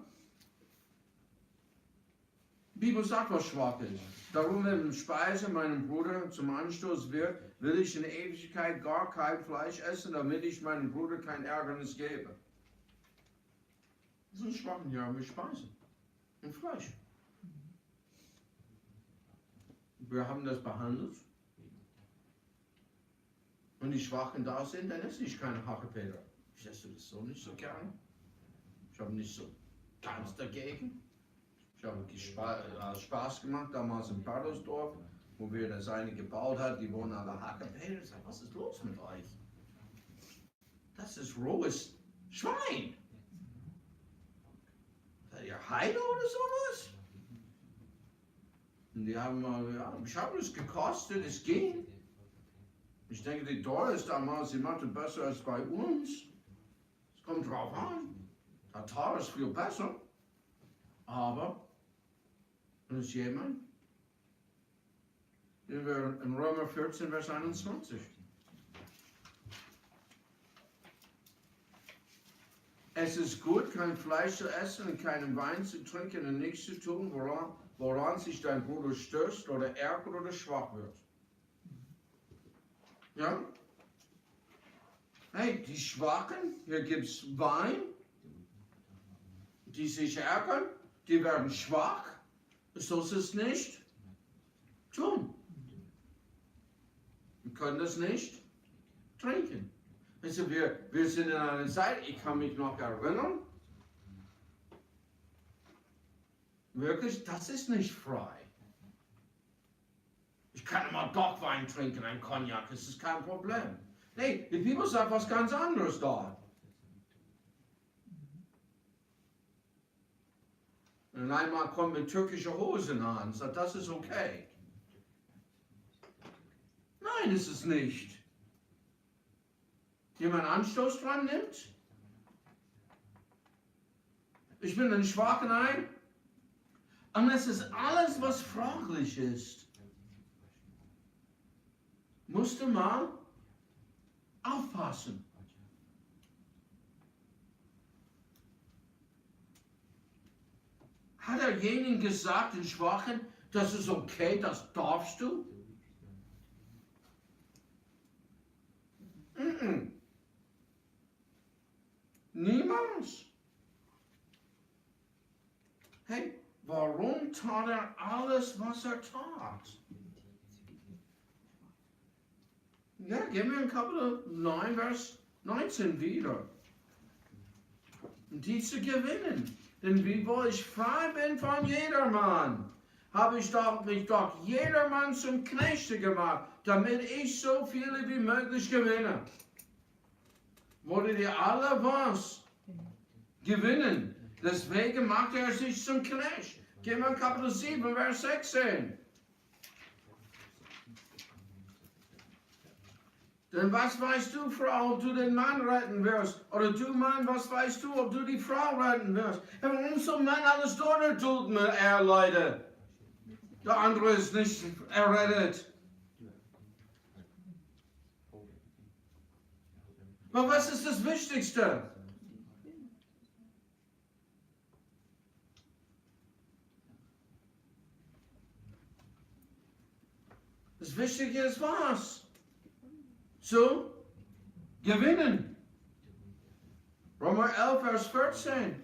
Die Bibel sagt, was schwach ist. Darum, wenn Speise meinem Bruder zum Anstoß wird, will ich in der Ewigkeit gar kein Fleisch essen, damit ich meinem Bruder kein Ärgernis gebe. So schwachen hier haben wir Speise und Fleisch. Wir haben das behandelt. Wenn die Schwachen da sind, dann esse ich keine Hackepeter. Ich esse das so nicht so gerne. Ich habe nicht so ganz dagegen. Ich habe Spaß gemacht, damals in Bartelsdorf, wo wir das eine gebaut haben, die wohnen alle Hackepeter. Ich sage, was ist los mit euch? Das ist rohes Schwein. Seid ihr Heide oder sowas? Und die haben mal, ja, ich habe es gekostet, es ging. Ich denke, die Doris damals, sie machte besser als bei uns. Es kommt drauf an. Tatar ist viel besser. Aber, da ist jemand, in Römer 14, Vers 21. Es ist gut, kein Fleisch zu essen und keinen Wein zu trinken und nichts zu tun, woran sich dein Bruder stößt oder ärgert oder schwach wird. Ja? Hey, die Schwachen, hier gibt es Wein, die sich ärgern, die werden schwach, so ist es nicht tun. Wir können das nicht trinken. Also wir sind in einer Zeit, ich kann mich noch erinnern, wirklich, das ist nicht frei. Ich kann mal doch Wein trinken, ein Cognac, das ist kein Problem. Nee, die Bibel sagt was ganz anderes da. Und einmal kommt mit türkische Hosen an, sagt, das ist okay. Nein, ist es nicht. Jemand Anstoß dran nimmt? Ich bin ein Schwachen ein. Und es ist alles, was fraglich ist. Musst du mal aufpassen. Hat er jenen gesagt, den Schwachen, das ist okay, das darfst du? Niemals. Hey, warum tat er alles, was er tat? Ja, gehen wir in Kapitel 9, Vers 19 wieder. Um die zu gewinnen. Denn wiewohl ich frei bin von jedermann, habe ich mich doch jedermann zum Knechte gemacht, damit ich so viele wie möglich gewinne. Wolltet ihr alle was gewinnen? Deswegen macht er sich zum Knecht. Gehen wir in Kapitel 7, Vers 16. Denn was weißt du, Frau, ob du den Mann retten wirst? Oder du, Mann, was weißt du, ob du die Frau retten wirst? Wenn unser Mann alles dort tut mit Leute. Der andere ist nicht errettet. Aber was ist das Wichtigste? Das Wichtige ist was? Zu gewinnen. Römer 11, Vers 14.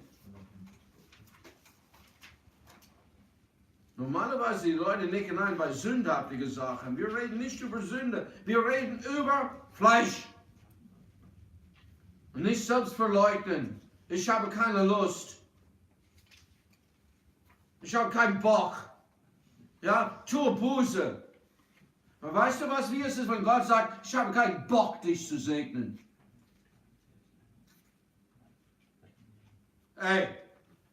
Normalerweise die Leute nicken ein bei sündhaftigen Sachen. Wir reden nicht über Sünde, wir reden über Fleisch. Und nicht selbst verleugnen. Ich habe keine Lust. Ich habe keinen Bock. Ja, tue Buße. Aber weißt du, was wie es ist, wenn Gott sagt, ich habe keinen Bock, dich zu segnen? Ey,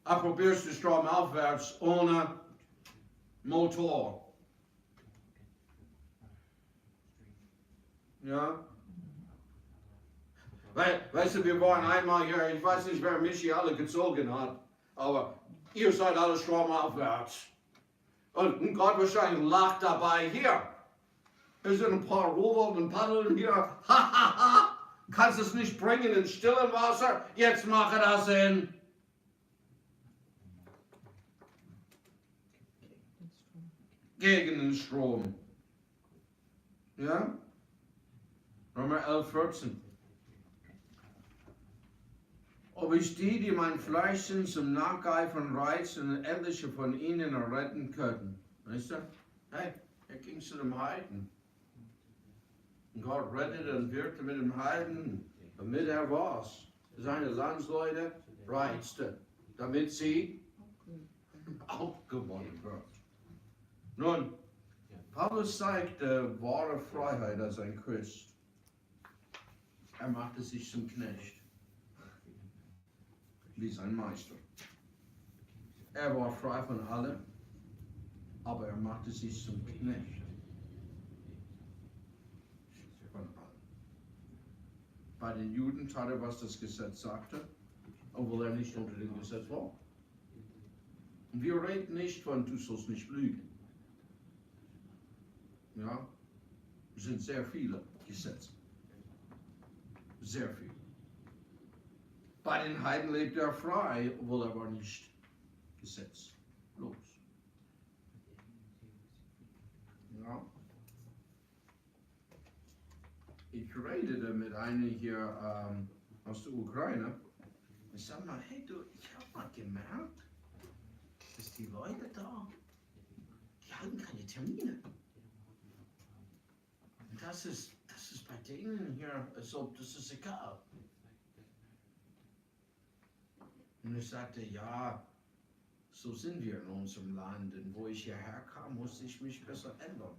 probierst du Strom aufwärts ohne Motor. Ja? Weißt du, wir waren einmal hier, ich weiß nicht, wer mich hier alle gezogen hat, aber ihr seid alle stromaufwärts. Und Gott wahrscheinlich lacht dabei. Hier sind ein paar Rohre und Paddeln hier. Hahaha, kannst es nicht bringen in stillem Wasser, jetzt mache das hin. Gegen den Strom. Ja? Römer 11, 14. Ob ich die mein Fleisch sind, zum Nacheifern reizen und etliche von ihnen erretten könnten. Weißt du? Hey, er ging zu dem Heiden. Und Gott rettete und wirkte mit dem Heiden, damit er was? Seine Landsleute reizte, damit sie auch gewonnen wird. Nun, Paulus zeigt wahre Freiheit als ein Christ. Er machte sich zum Knecht. Wie sein Meister. Er war frei von allem, aber er machte sich zum Knecht. Von allem. Bei den Juden tat er, was das Gesetz sagte, obwohl er nicht unter dem Gesetz war. Und wir reden nicht von, du sollst nicht lügen. Ja, es sind sehr viele Gesetze. Sehr viele. Bei den Heiden lebt er frei, obwohl er war nicht gesetzlos. Ja. Ich redete mit einem hier aus der Ukraine. Ich sag mal, hey du, ich habe mal gemerkt, dass die Leute da, die halten keine Termine. Und das ist bei denen hier, also das ist egal. Und ich sagte, ja, so sind wir in unserem Land. Und wo ich hierher kam, musste ich mich besser ändern.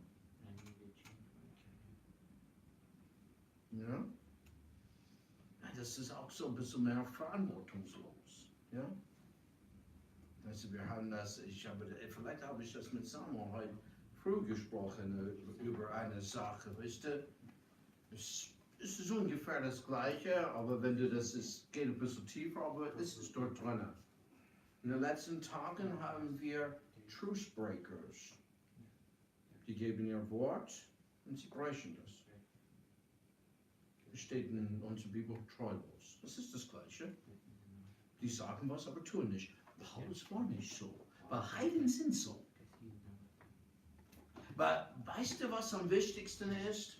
Ja? Das ist auch so ein bisschen mehr verantwortungslos. Ja? Also wir haben das, vielleicht habe ich das mit Samuel heute früh gesprochen über eine Sache, weißt du? Es ist ungefähr das Gleiche, aber wenn du das ist, geht ein bisschen tiefer, aber es ist dort drin. In den letzten Tagen haben wir Truce Breakers. Die geben ihr Wort und sie brechen das. Es steht in unserem Bibel treulos. Das ist das Gleiche. Die sagen was, aber tun nicht. Paulus war nicht so. Weil Heiden sind so. Aber weißt du, was am wichtigsten ist?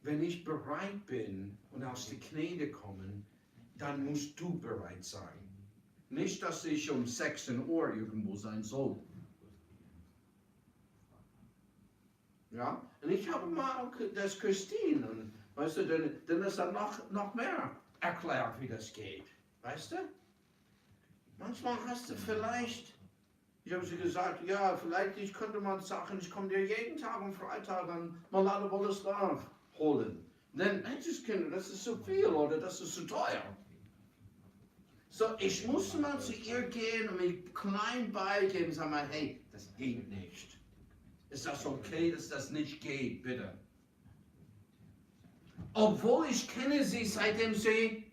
Wenn ich bereit bin und aus der Gnade komme, dann musst du bereit sein. Nicht, dass ich um 16 Uhr irgendwo sein soll. Ja, und ich habe mal das Christine, und, weißt du, dann ist er noch mehr erklärt, wie das geht. Weißt du? Manchmal hast du vielleicht, ich habe sie gesagt, ja, vielleicht ich könnte mal sagen, ich komme dir jeden Tag am Freitag dann mal alle Wolles nachholen. Denn Menschenskinder, das ist zu viel oder das ist zu teuer. So, ich musste mal zu ihr gehen und mich klein beigeben und sagen, hey, das geht nicht. Ist das okay, dass das nicht geht, bitte? Obwohl ich kenne sie, seitdem sie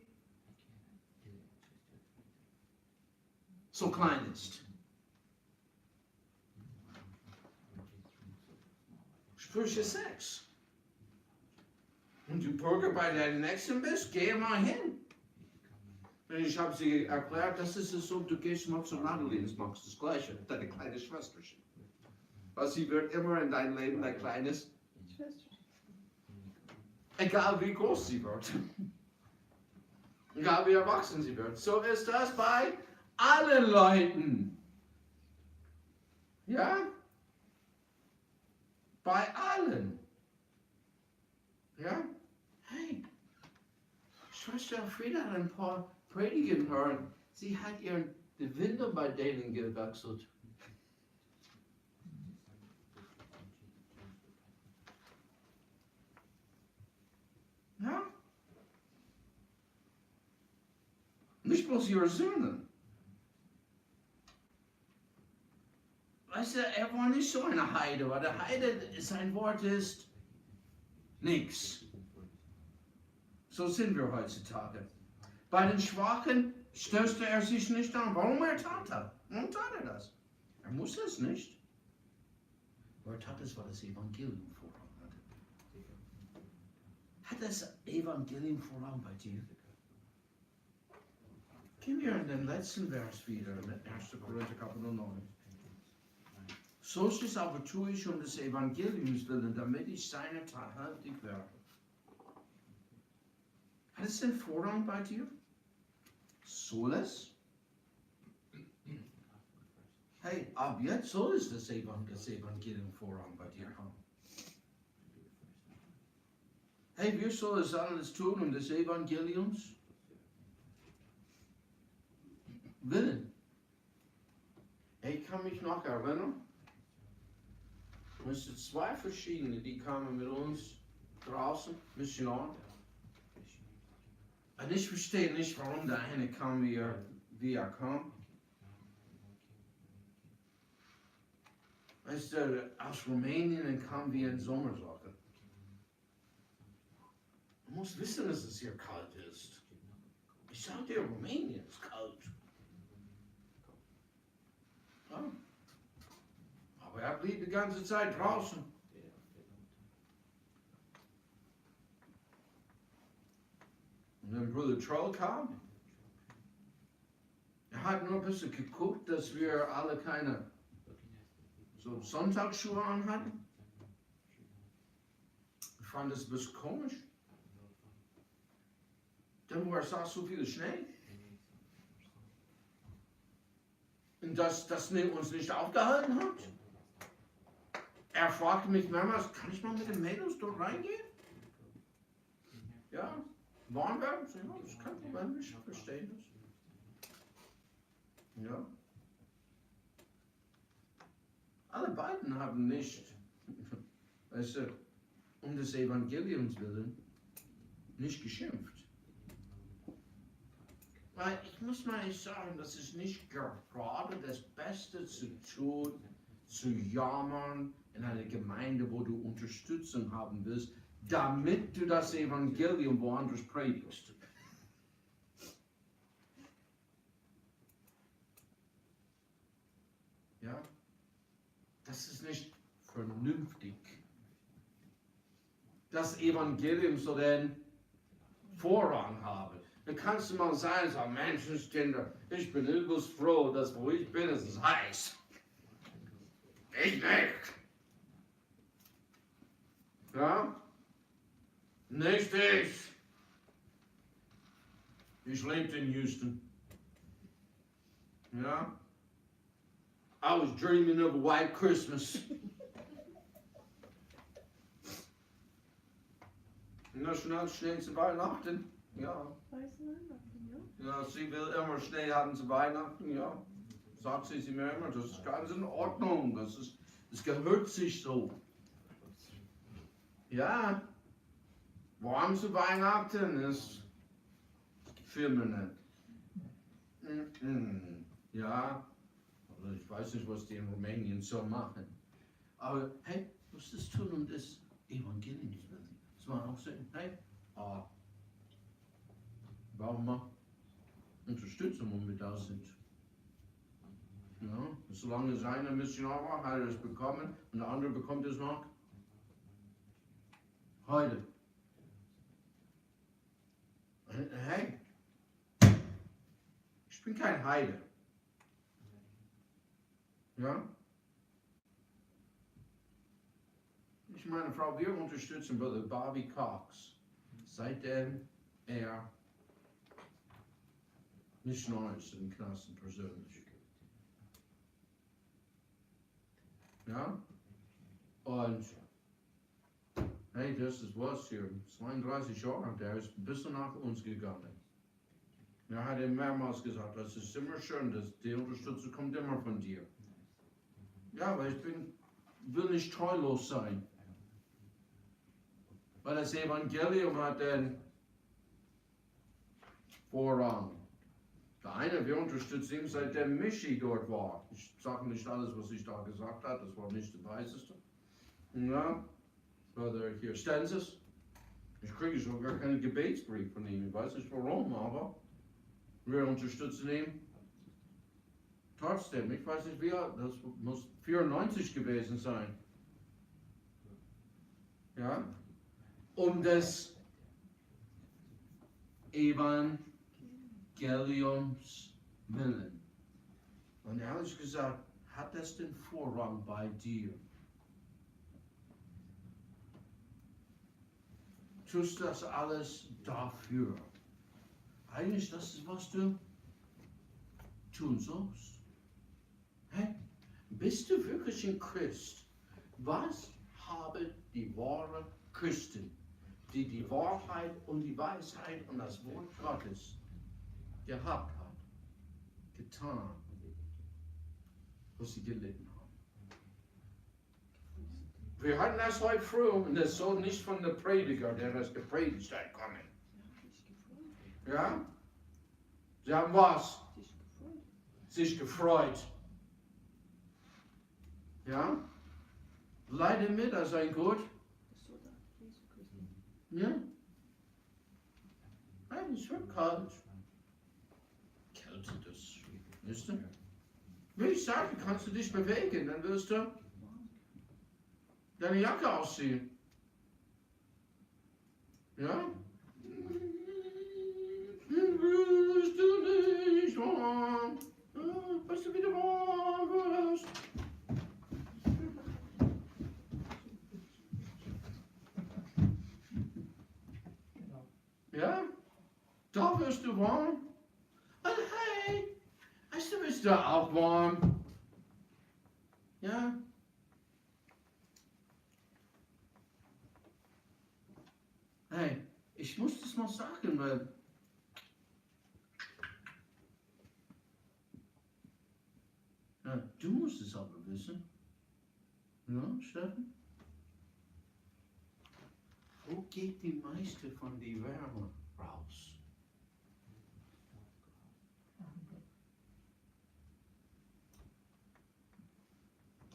so klein ist. Sprüche 6. Und du Bürger bei deinem Nächsten bist, geh mal hin. Und ich habe sie erklärt, das ist es so, du gehst mal zu Natalie und machst das Gleiche, deine kleine Schwesterchen. Weil sie wird immer in deinem Leben dein kleines Schwesterchen. Egal wie groß sie wird. Egal wie erwachsen sie wird. So ist das bei allen Leuten. Ja? Bei allen. Ja? Hey, Schwester Frieda hat ein paar Predigen hören. Sie hat die Winde bei denen gewechselt. Ja? Nicht bloß ihre Söhne. Weißt du, er war nicht so eine Heide, weil der Heide, sein Wort ist nichts. So sind wir heutzutage. Bei den Schwachen stößte er sich nicht an. Warum tat er? Warum tat er das? Er muss es nicht. Aber er tat es, weil das Evangelium Vorrang hatte. Hat das Evangelium Vorrang bei dir? Gehen wir in den letzten Vers wieder, in 1. Korinther Kapitel 9. Solches aber tue ich um des Evangeliums willen, damit ich seiner tathaftig werde. Hat es den Vorrang bei dir? Soll es? Hey, ab jetzt soll es das Evangelium Vorrang bei dir haben. Hey, wir sollen es alles tun um des Evangeliums willen. Ich kann mich noch erinnern, es sind zwei verschiedene, die kamen mit uns draußen, Missionare. Und ich verstehe nicht, warum der eine kam, wie er kam. Weißt du, aus Rumänien kam wie ein Sommersocke. Du musst wissen, dass es hier kalt ist. Ich sage dir, Rumänien ist kalt. Ja. Aber er blieb die ganze Zeit draußen. Und dann Bruder Troll kam. Er hat nur ein bisschen geguckt, dass wir alle keine so Sonntagsschuhe anhatten. Ich fand das ein bisschen komisch. Dann wo er sah, so viel Schnee. Und dass das uns nicht aufgehalten hat. Er fragte mich mehrmals, kann ich mal mit den Mädels dort reingehen? Ja, warm werden? Ja, das ist kein Problem, ich verstehe das. Ja. Alle beiden haben nicht, weißt du, um des Evangeliums willen, nicht geschimpft. Weil ich muss mal sagen, das ist nicht gerade das Beste zu tun, zu jammern in einer Gemeinde, wo du Unterstützung haben willst, damit du das Evangelium woanders predigst. Ja? Das ist nicht vernünftig. Das Evangelium soll den Vorrang haben. Da kannst du mal sagen, so Menschenkinder, ich bin übelst froh, dass wo ich bin, es ist heiß. Ich nicht. Ja? Nicht ich. Ich lebte in Houston. Ja? I was dreaming of a white Christmas. National schnell zu Weihnachten. Ja. Weißen Weihnachten, ja. Ja, sie will immer Schnee haben zu Weihnachten, ja. Sagt sie mir immer, das ist ganz in Ordnung, das gehört sich so. Ja, warm zu Weihnachten ist für mich nicht. Ja, also ich weiß nicht, was die in Rumänien so machen. Aber hey, was das tun und das Evangeliums willen. Das man auch sagen, hey, warum mal unterstützen, wenn wir da sind? Ja, solange seine Missionar war, hat er es bekommen und der andere bekommt es noch heute. Hey, ich bin kein Heide. Ja? Ich meine Frau, wir unterstützen Brother Bobby Cox, seitdem er Missionar ist in den Knasten persönlich. Ja? Und hey, das ist was hier. 32 Jahre, der ist ein bisschen nach uns gegangen. Er hat ihm mehrmals gesagt, das ist immer schön, dass die Unterstützung kommt immer von dir. Ja, aber ich will nicht treulos sein. Weil das Evangelium hat den Vorrang. Der eine, wir unterstützen ihn, seitdem Michi dort war. Ich sage nicht alles, was ich da gesagt habe, das war nicht der Weiseste. Ja, oder hier Stensis. Ich kriege sogar keinen Gebetsbrief von ihm. Ich weiß nicht warum, aber wir unterstützen ihn. Trotzdem, ich weiß nicht wie, das muss 94 gewesen sein. Ja, um des Evangeliums willen. Und ehrlich gesagt, hat das den Vorrang bei dir? Tust das alles dafür? Eigentlich, das ist, was du tun sollst. Hey, bist du wirklich ein Christ? Was haben die wahren Christen, die die Wahrheit und die Weisheit und das Wort Gottes gehabt hat, getan, was sie gelitten haben? Wir hatten das heute früh und das soll nicht von der Prediger, der das gepredigt hat, kommen. Ja? Sie haben was? Sich gefreut. Ja? Leide mit, das ist ein Gut. Ja? Nein, es wird kalt. Kälte, das, wisst ihr? Will ich sagen, kannst du dich bewegen, dann wirst du deine Jacke ausziehen. Ja? Wirst du nicht warm? Bis du wieder warm wirst. Ja? Da wirst du warm. Und hey, weißt du, bist du auch warm? Ja? Hey, ich muss das mal sagen, weil ja, du musst es aber wissen. Ja, Steffen? Wo geht die meiste von der Wärme raus?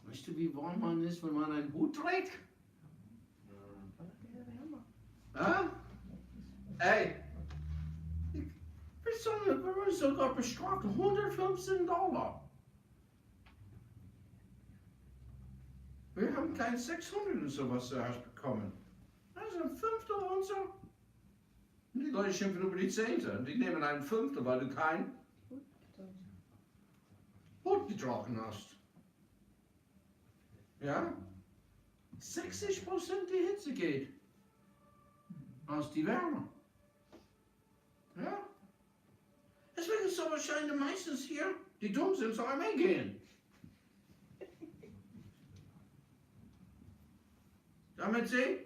Weißt du, wie warm man ist, wenn man einen Hut trägt? Ja? Ey, wir sind sogar bestraft, $115. Wir haben kein 600 und sowas zuerst bekommen. Also ein Fünftel und so. Und die Leute schimpfen über die Zehnte. Die nehmen ein Fünftel, weil du kein Hut getragen hast. Ja? 60% die Hitze geht aus die Wärme. Ja? Deswegen ist es so wahrscheinlich meistens hier, die dumm sind, zur Armee gehen. Damit sie?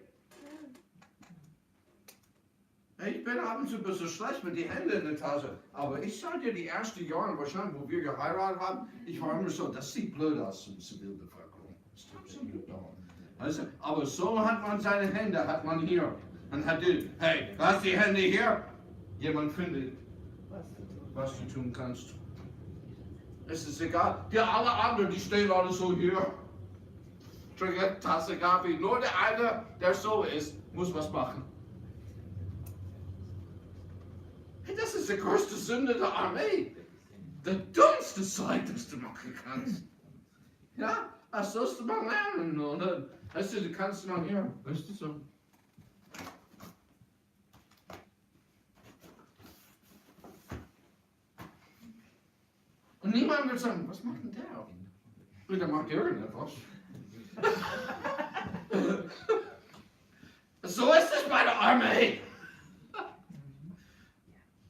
Ich bin ab und zu ein bisschen schlecht mit den Händen in der Tasche. Aber ich sage dir, die ersten Jahre wahrscheinlich, wo wir geheiratet haben, ich war immer so, das sieht blöd aus in der Zivilbevölkerung. Das tut so blöd aus. Also, aber so hat man seine Hände, hat man hier. Und hat die, hey, du hast die Hände hier. Jemand findet, was du tun kannst. Es ist egal. Die alle anderen, die stehen alle so hier. Trinken Tasse Kaffee. Nur der eine, der so ist, muss was machen. Hey, das ist die größte Sünde der Armee. Der dümmste Zeug, das du machen kannst. Ja, das sollst du mal lernen. Oder? Weißt du kannst mal hier. Weißt du so? Und niemand wird sagen, was macht denn der? Und der macht irgendetwas. So ist es bei der Armee.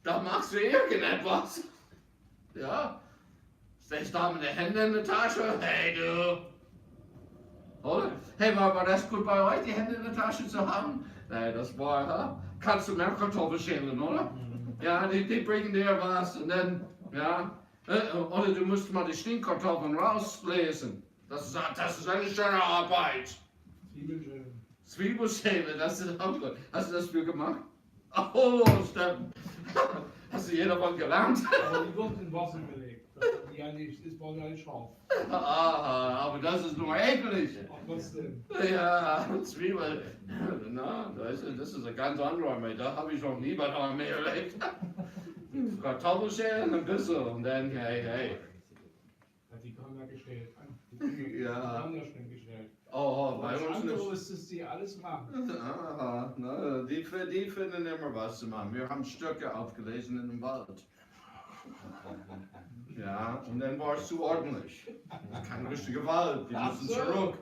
Da machst du irgendetwas. Ja. Stehst da mit den Händen in der Tasche. Hey du. Oder? Hey, war das gut bei euch, die Hände in der Tasche zu haben? Nein, das war, ha? Kannst du mehr Kartoffeln schälen, oder? Ja, die bringen dir was und dann, ja. Oder du musst mal die Stinkkartoffeln rauslesen. Das ist eine schöne Arbeit. Zwiebelschälen. Zwiebelschälen, das ist auch gut. Hast du das für gemacht? Oh, Steffen. Hast du jedermann gelernt? Aber die wird in Wasser gelegt. Die ist bei mir scharf. Aha, aber das ist nur eklig. Ach, was denn? Ja, Zwiebel. Na, das ist eine ganz andere Armee. Da habe ich noch nie bei der Armee erlebt. Kartoffelschälen ein bisschen und dann, hey. Die kann ja gestellt. Ja. Die haben gestellt. Oh, bei uns andere nicht. ist es, die alles machen. Aha, na, die finden immer was zu machen. Wir haben Stöcke aufgelesen in dem Wald. Ja, und dann war es zu ordentlich. Keine richtige Wald, wir müssen zurück.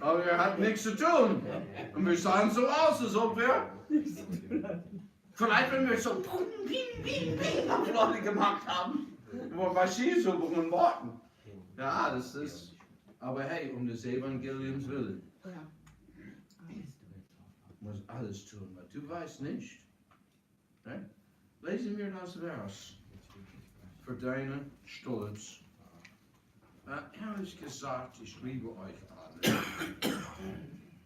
Aber wir hatten nichts zu tun. Und wir sahen so aus, als ob wir... Vielleicht, wenn wir so auf Leute gemacht haben, wo wir Maschinensuche und warten. Ja, das ist... Aber hey, um des Evangeliums willen. Muss alles tun, weil du weißt nicht. Ne? Lesen wir das Vers. Für deinen Stolz. Ehrlich gesagt, ich liebe euch alle.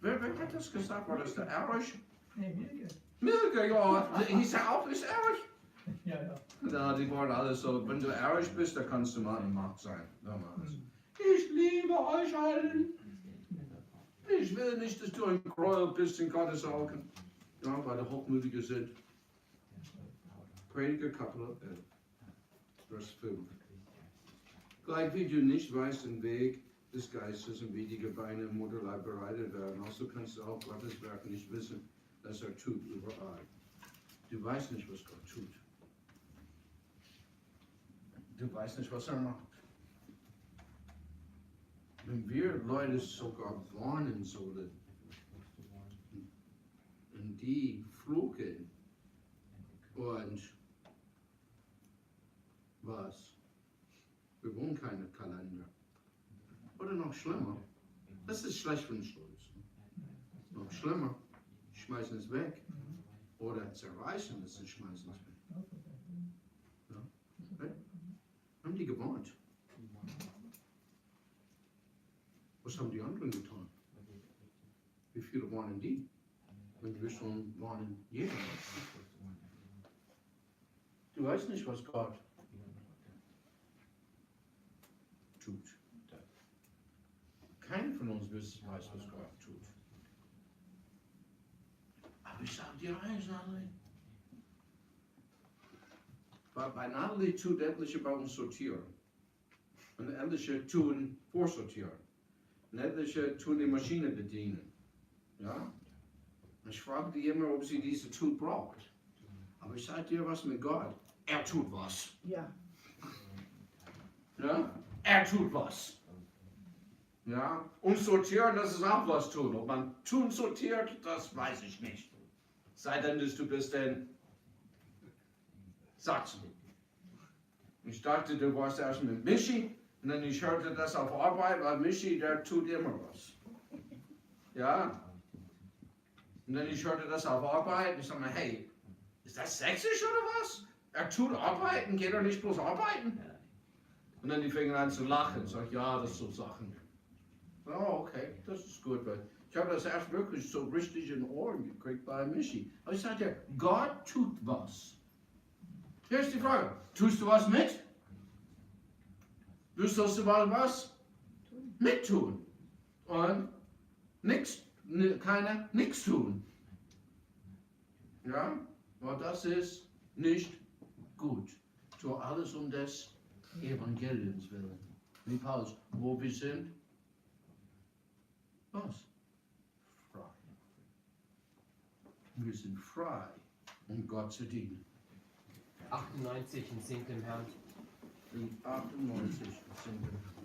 Wer hat das gesagt? War das der Erich? Nee, Milke. Milke, ja. Hieß er auch, ist Erich? Ja. Ja, die waren alle so, wenn du Erich bist, dann kannst du mal in Macht sein. Damals. Ich liebe euch allen. Ich will nicht, dass du ein Gräuel bist in Gottes Augen. Ja, weil der Hochmütige sind. Prediger Kapitel 11, Vers 5. Gleich wie du nicht weißt den Weg des Geistes und wie die Gebeine im Mutterleib bereitet werden, also kannst du auch Gottes Werk nicht wissen, dass tut überall. Du weißt nicht, was Gott tut. Du weißt nicht, was macht. Wenn wir Leute sogar warnen sollen und die fluchen und was? Wir wollen keine Kalender. Oder noch schlimmer, das ist schlecht für den Stolz. Noch schlimmer, schmeißen es weg. Oder zerreißen es und schmeißen es weg. Ja? Okay? Haben die gewarnt? Was haben die anderen getan? Wie viele warnen die? Wenn wir schon warnen, jeder. Du weißt nicht, was Gott tut. Keiner von uns weiß, was Gott tut. Aber ich sage dir eins, Natalie. Bei Natalie tut etliche bei uns sortieren. Und etliche tun vorsortieren. Und etliche tun die Maschine bedienen. Ja? Ich frage die immer, ob sie diese Tool braucht. Aber ich sage dir was mit Gott. Er tut was. Ja. Ja? Er tut was. Ja? Und sortieren, das ist auch was tun. Ob man tun sortiert, das weiß ich nicht. Sei denn, dass du bist ein Sachsen. Ich dachte, du warst erst mit Michi. Und dann ich hörte das auf Arbeit, weil Michi, der tut immer was. Ja? Und dann ich hörte das auf Arbeit. Ich sag mal, hey, ist das sächsisch oder was? Er tut arbeiten, geht er nicht bloß arbeiten? Und dann die fingen an zu lachen. Sag, ja, das sind so Sachen. Oh, okay, das ist gut. Weil ich habe das erst wirklich so richtig in Ohren gekriegt bei Michi. Aber ich sagte, Gott tut was. Hier ist die Frage, tust du was mit? Du sollst du mal was mittun. Und nichts, keiner nichts tun. Ja, und das ist nicht gut. Tu alles um des Evangeliums willen. Wie Paulus, wo wir sind, was? Frei. Wir sind frei, um Gott zu dienen. 98 und singt dem Herrn. In 98 sind wir